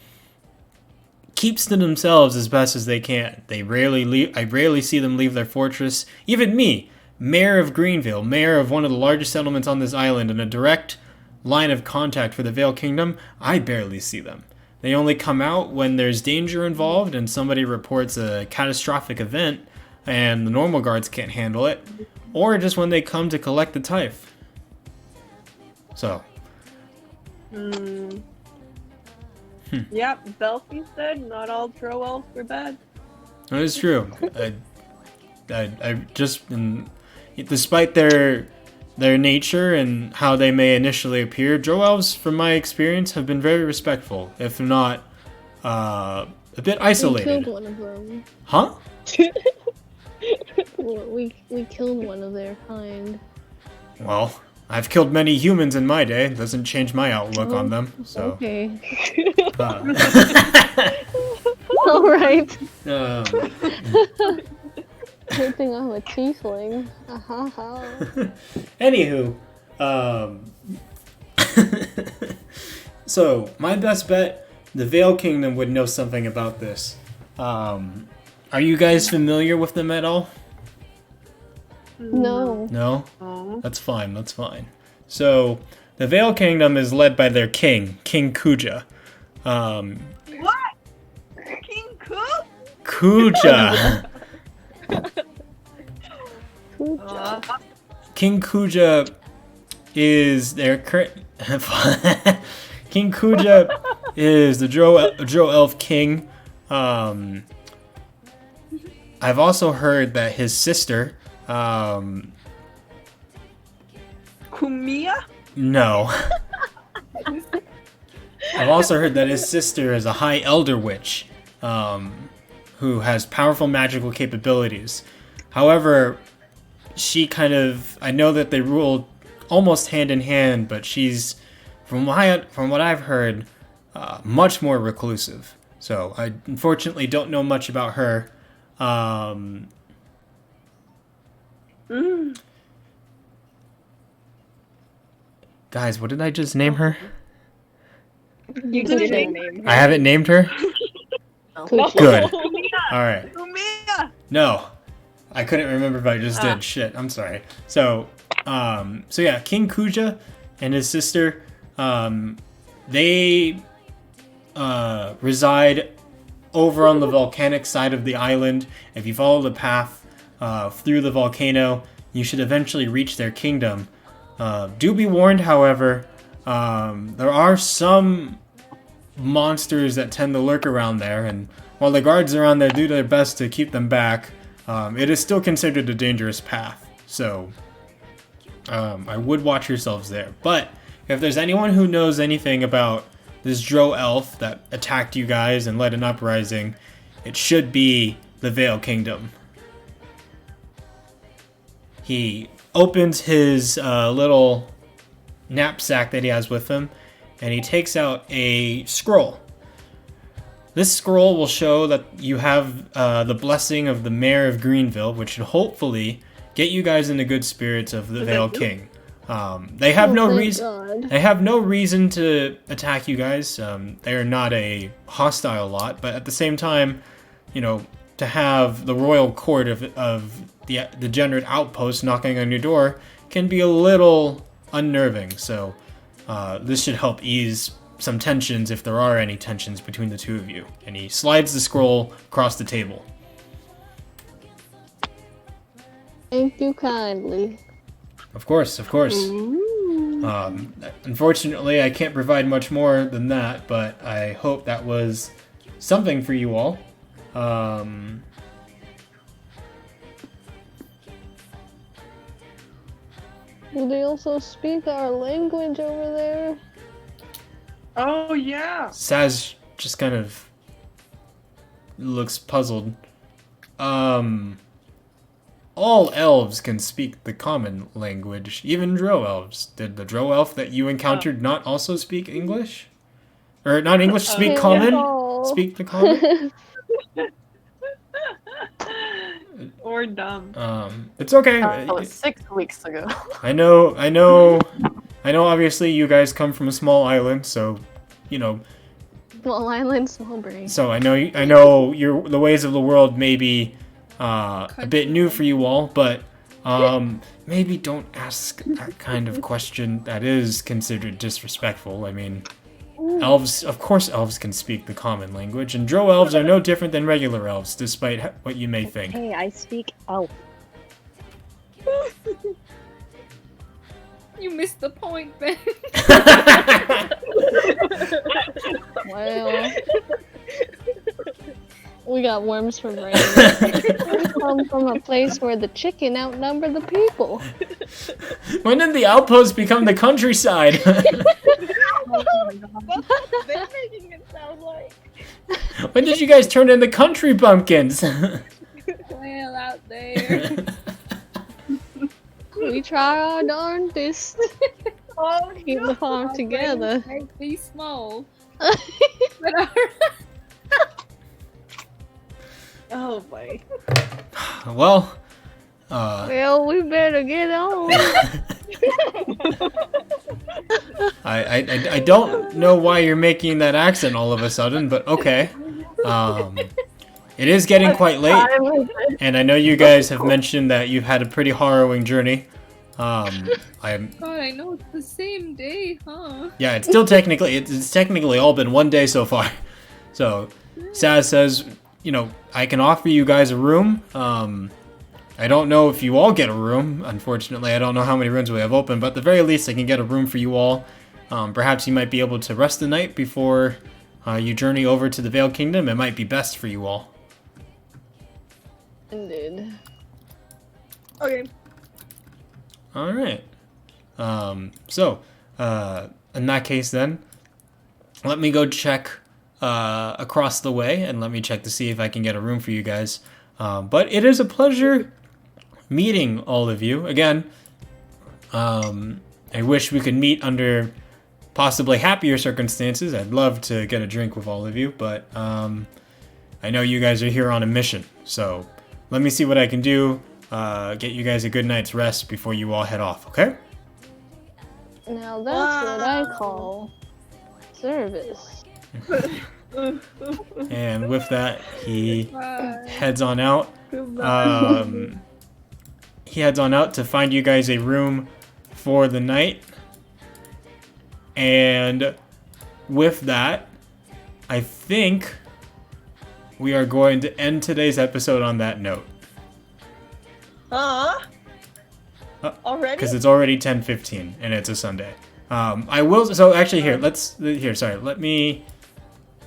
keeps to themselves as best as they can. I rarely see them leave their fortress. Even me, Mayor of Greenville, mayor of one of the largest settlements on this island, and a direct line of contact for the Vale Kingdom, I barely see them. They only come out when there's danger involved and somebody reports a catastrophic event and the normal guards can't handle it, or just when they come to collect the tithe. So. Yep, Belfie said not all Drow elves were bad. That is true. I just, despite their nature and how they may initially appear, Drow elves, from my experience, have been very respectful, if not a bit isolated. We killed one of them. Huh? We killed one of their kind. Well, I've killed many humans in my day. It doesn't change my outlook on them. So. Okay. All right. Good thing I'm a tiefling. Anywho, so my best bet, the Vale Kingdom would know something about this. Are you guys familiar with them at all? No. No? Oh. That's fine, that's fine. So, the Vale Kingdom is led by their king, King Kuja. What? King Cook? Kuja! King Kuja is their current... King Kuja is the Drow elf king. I've also heard that his sister... Kumia? No. I've also heard that his sister is a high elder witch, who has powerful magical capabilities. However, she I know that they rule almost hand in hand, but she's, from what I've heard, much more reclusive. So I unfortunately don't know much about her. Guys, what did I just name her? You didn't name her. I haven't named her? No. Good. Kumia! Alright. Kumia! No. I couldn't remember if I just did. Shit, I'm sorry. So yeah, King Kuja and his sister, they reside over on the volcanic side of the island. If you follow the path through the volcano, you should eventually reach their kingdom. Do be warned, however, there are some monsters that tend to lurk around there, and while the guards around there do their best to keep them back, it is still considered a dangerous path. So, I would watch yourselves there. But if there's anyone who knows anything about this Drow elf that attacked you guys and led an uprising, it should be the Vale Kingdom. He opens his little knapsack that he has with him, and he takes out a scroll. This scroll will show that you have the blessing of the Mayor of Greenville, which should hopefully get you guys in the good spirits of the Vale King. They have no reason. They have no reason to attack you guys. They are not a hostile lot, but at the same time, you know, to have the royal court of the Degenerate Outpost knocking on your door can be a little unnerving. So this should help ease some tensions, if there are any tensions between the two of you. And he slides the scroll across the table. Thank you kindly. Of course, of course. Unfortunately, I can't provide much more than that, but I hope that was something for you all. Do they also speak our language over there? Oh yeah. Saz just kind of looks puzzled. All elves can speak the common language, even drow elves. Did the drow elf that you encountered not also speak English? Or not English, speak common? No. Speak the common? Or dumb. It's okay. That was 6 weeks ago. I know, obviously you guys come from a small island, so, you know, Small island, small brain. so I know the ways of the world may be a bit new for you all, but maybe don't ask that kind of question that is considered disrespectful. I mean, of course elves can speak the common language, and drow elves are no different than regular elves, despite what you may think. Hey, I speak elf. You missed the point, Ben. Well, we got worms for brains. We come from a place where the chicken outnumber the people. When did the outpost become the countryside? They're making it sound like. When did you guys turn into country bumpkins? Well, out there. We try our darndest Oh, to keep the farm together. Might be small. But Oh boy. Well, Well, we better get on. I don't know why you're making that accent all of a sudden, but okay. It is getting quite late, and I know you guys have mentioned that you've had a pretty harrowing journey. God, I know it's the same day, huh? Yeah, it's still technically all been one day so far. So, Saz says, you know, I can offer you guys a room. I don't know if you all get a room. Unfortunately, I don't know how many rooms we have open, but at the very least, I can get a room for you all. Perhaps you might be able to rest the night before you journey over to the Vale Kingdom. It might be best for you all. Indeed. Okay. All right. So, in that case, then, let me go check across the way, and let me check to see if I can get a room for you guys. But it is a pleasure meeting all of you again. I wish we could meet under possibly happier circumstances. I'd love to get a drink with all of you, but I know you guys are here on a mission, so let me see what I can do. Get you guys a good night's rest before you all head off, okay? Now that's what I call service. And with that, he Bye. heads on out. He heads on out to find you guys a room for the night. And with that, I think we are going to end today's episode on that note. Already? Because it's already 10:15 and it's a Sunday. I will. So actually, here, let me.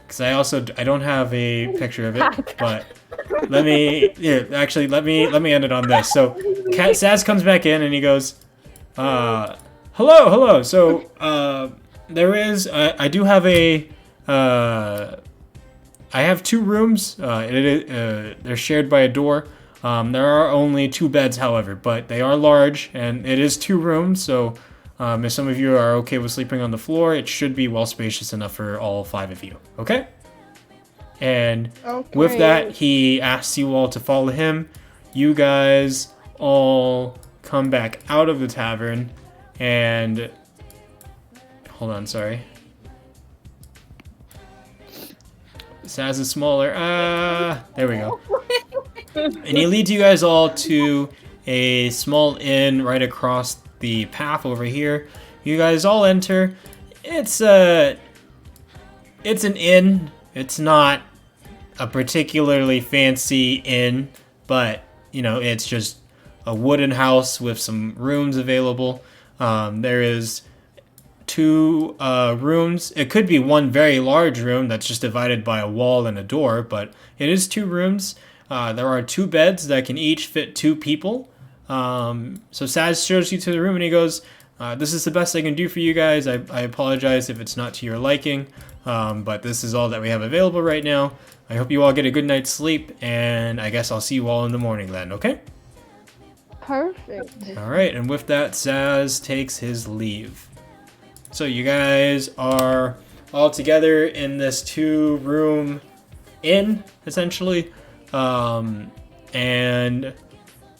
Because I don't have a picture of it, but let me end it on this. So, Saz comes back in and he goes, hello. So, there is, I do have a, I I have 2 rooms. They're shared by a door. There are only 2 beds, however, but they are large, and it is 2 rooms. So if some of you are okay with sleeping on the floor, it should be well spacious enough for all 5 of you. Okay? And with that, he asks you all to follow him. You guys all come back out of the tavern, and hold on, sorry. Saz is smaller. There we go. And he leads you guys all to a small inn right across the path over here. You guys all enter. It's an inn. It's not a particularly fancy inn, but you know, it's just a wooden house with some rooms available. There is 2 rooms. It could be one very large room that's just divided by a wall and a door, but it is 2 rooms. There are 2 beds that can each fit 2 people. So Saz shows you to the room and he goes, this is the best I can do for you guys. I apologize if it's not to your liking, but this is all that we have available right now. I hope you all get a good night's sleep, and I guess I'll see you all in the morning then, okay? Perfect. All right, and with that, Saz takes his leave. So you guys are all together in this 2-room inn, essentially. And,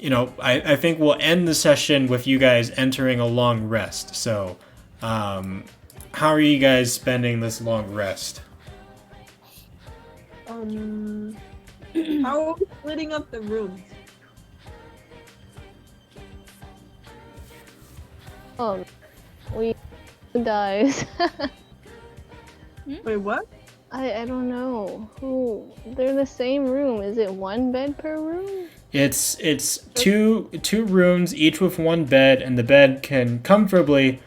you know, I think we'll end the session with you guys entering a long rest. So, how are you guys spending this long rest? How are we splitting up the rooms? We dies. Wait, what? I don't know. They're the same room. Is it 1 bed per room? It's two rooms, each with 1 bed, and the bed can comfortably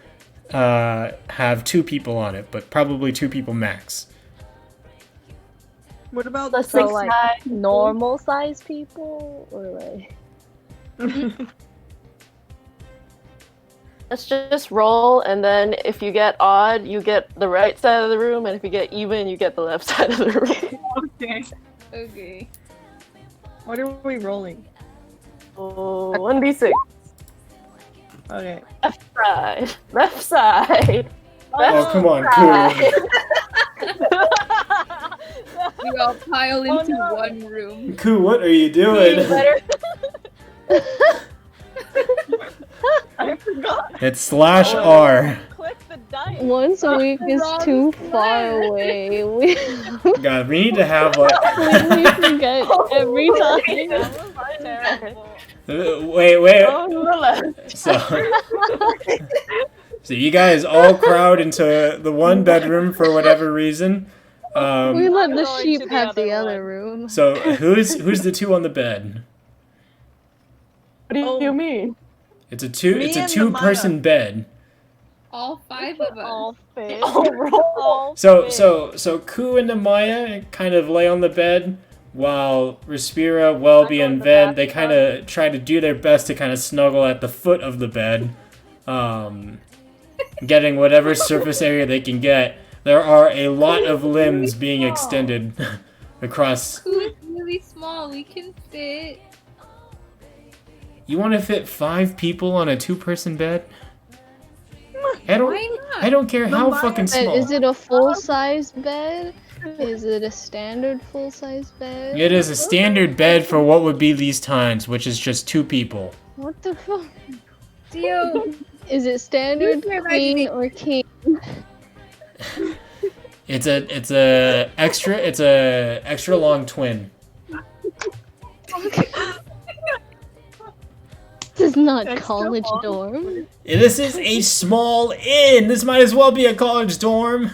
have 2 people on it, but probably 2 people max. What about The the 6 like normal size people, or like? Let's just roll, and then if you get odd, you get the right side of the room, and if you get even, you get the left side of the room. Okay. Okay. What are we rolling? Oh, 1d6. Okay. Left side. Oh, come on, We all pile into no. 1 room. Koo, what are you doing? I forgot. It's /R. Click the dice. Once a week is wrong too side. far away. We God, we need to have like. we forget every time. That was terrible. Wait. Oh, to the left. So you guys all crowd into the 1 bedroom for whatever reason. We let the going sheep to the have the other other room. So who's the 2 on the bed? What do you mean? It's a Me and 2-person bed. All 5 of us. All fit. All So Koo and Amaya kind of lay on the bed while Respira, Welby, and Ven, they kind of try to do their best to kind of snuggle at the foot of the bed, getting whatever surface area they can get. There are a lot of limbs being extended across. Who is really small? We can fit. You want to fit 5 people on a 2-person bed? Why not? I don't care how fucking small. Is it a full-size bed? Is it a standard full-size bed? It is a standard bed for what would be these times, which is just 2 people. What the fuck? Dio, Is it standard, Use your queen, or king? It's a extra long twin. This is not Extra college long. dorm. This is a small inn. This might as well be a college dorm.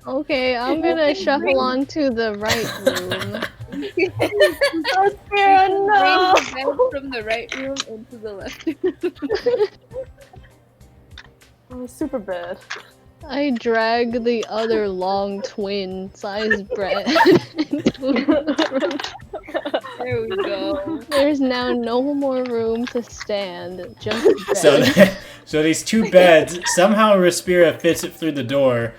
Okay, I'm gonna shuffle on to the right room. bring no. the bed from the right room into the left room. Oh, super bad. I drag the other long twin-sized bed into the room. There we go. There's now no more room to stand, just So, bed. so these 2 beds, somehow Respira fits it through the door,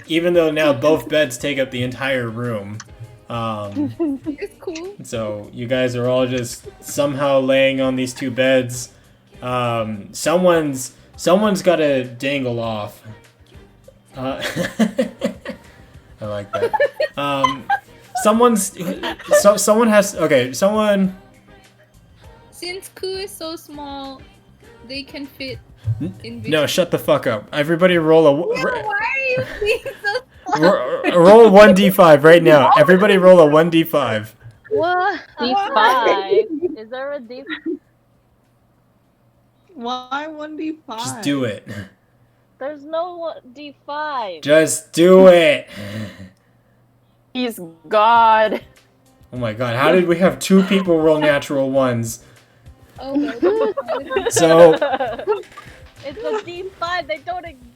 even though now both beds take up the entire room. It's cool. So you guys are all just somehow laying on these two beds. Someone's got to dangle off. I like that. Someone has. Okay, someone. Since Ku is so small, they can fit in. No, shut the fuck up. Everybody roll a. Why are you being so Roll 1d5 right now. Everybody roll a 1d5. What? D5. Is there a D? Why 1d5? Just do it. There's no D5. Just do it. He's God. Oh my god, how did we have two people roll natural ones? Oh my god. So, It's a D5. They don't exist.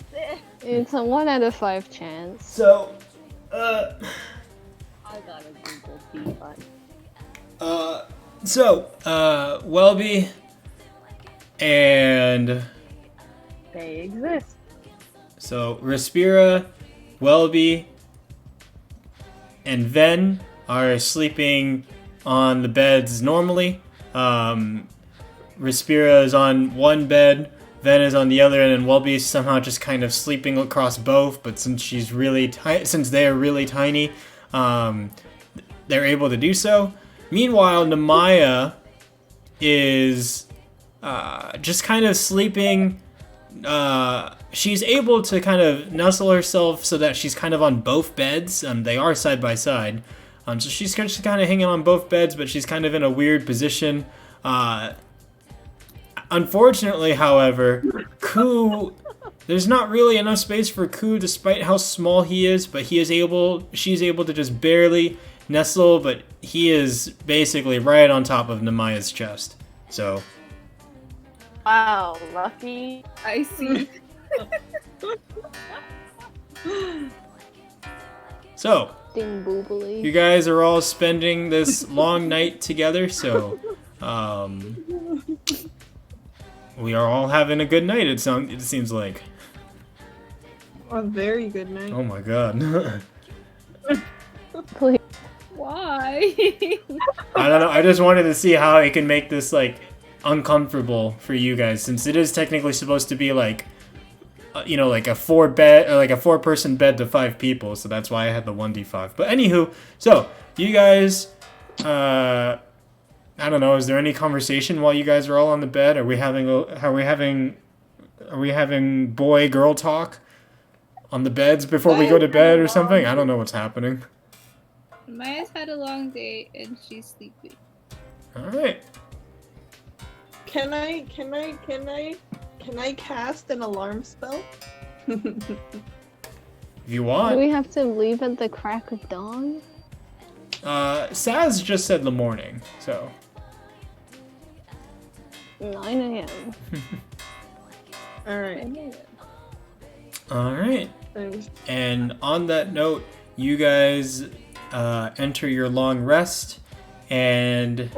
It's a 1 out of 5 chance. so, I gotta Google D5. Welby and They exist. so Respira, Welby, and Ven are sleeping on the beds normally. Respira is on one bed, Ven is on the other, and then Welby is somehow just kind of sleeping across both. But since she's really since they are really tiny, they're able to do so. Meanwhile, Namaya is just kind of sleeping. She's able to kind of nestle herself so that she's kind of on both beds. They are side by side. So she's just kind of hanging on both beds, but she's kind of in a weird position. Unfortunately, however, Ku, there's not really enough space for Ku despite how small he is, but she's able to just barely nestle, but he is basically right on top of Namaya's chest. So, Wow, lucky. I see. so Ding boobly. you guys are all spending this long night together, so we are all having a good night. It seems like. A very good night. Oh my god. Please. Why? I don't know. I just wanted to see how I can make this like uncomfortable for you guys, since it is technically supposed to be like, like a 4-person bed to 5 people. So that's why I had the 1d5. But anywho, so you guys, I don't know. Is there any conversation while you guys are all on the bed? Are we having boy girl talk on the beds before we go to bed or something? I don't know what's happening. Maya's had a long day and she's sleeping. All right. Can I cast an alarm spell? If you Do want. we have to leave at the crack of dawn? Saz just said the morning, so. 9 a.m. Alright. Alright. And on that note, you guys enter your long rest, and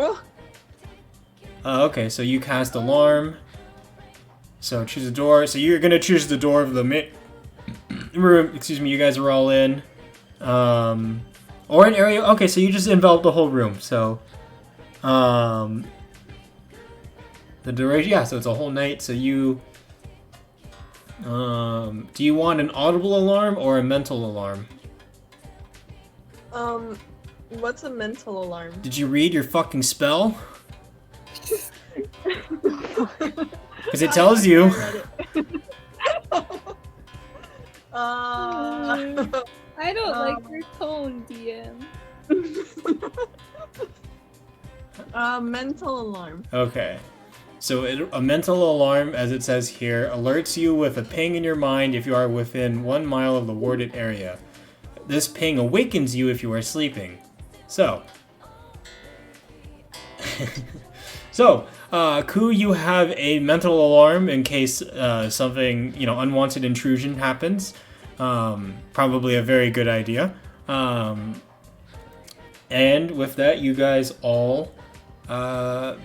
Oh, okay, so you cast alarm. So choose a door. So you're gonna choose the door of the room. Excuse me. You guys are all in, or an area. Okay, so you just envelop the whole room. So, the duration. Yeah, so it's a whole night. So you, do you want an audible alarm or a mental alarm? what's a mental alarm? Did you read your fucking spell? Because it tells you. I don't like your tone, DM. Mental alarm. Okay. So a mental alarm, as it says here, alerts you with a ping in your mind if you are within 1 mile of the warded area. This ping awakens you if you are sleeping. So. Ku, you have a mental alarm in case something, unwanted intrusion happens. Probably a very good idea. And with that, you guys all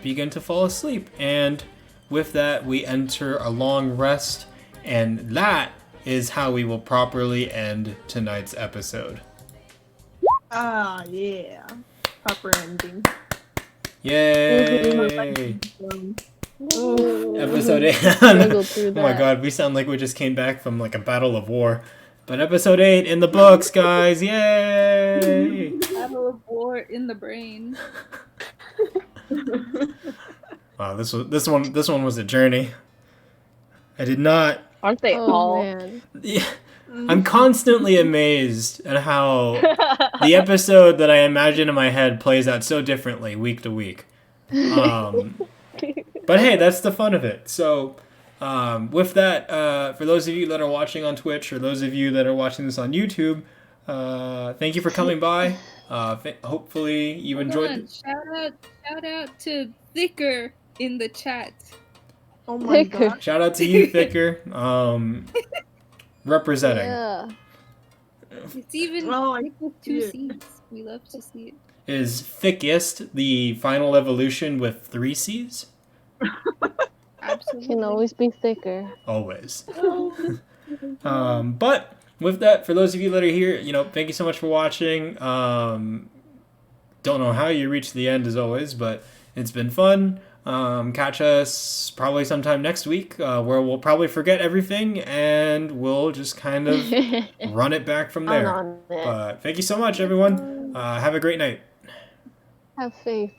begin to fall asleep. And with that, we enter a long rest. And that is how we will properly end tonight's episode. Ah, yeah. Proper ending. Yay! Episode 8. Struggled through Oh my that. god, we sound like we just came back from like a battle of war. But episode 8 in the books, guys! Yay! Battle of War in the brain. Wow, this one was a journey. I did not. Aren't they Oh all? man. Yeah, I'm constantly amazed at how the episode that I imagine in my head plays out so differently week to week. But hey, that's the fun of it. So, with that, for those of you that are watching on Twitch or those of you that are watching this on YouTube, thank you for coming by. Hopefully you enjoyed it. Shout out to Thicker in the chat. Oh my Thicker. god. Shout out to you, Thicker, representing. Yeah. It's even Oh, I thick with see 2 it. C's. We love to see it. Is Thickest the final evolution with 3 C's? Absolutely. Can always be thicker. Always. But with that, for those of you that are here, thank you so much for watching. Don't know how you reached the end as always, but it's been fun. Catch us probably sometime next week, where we'll probably forget everything and we'll just kind of run it back from there. But thank you so much, everyone. Have a great night. Have faith.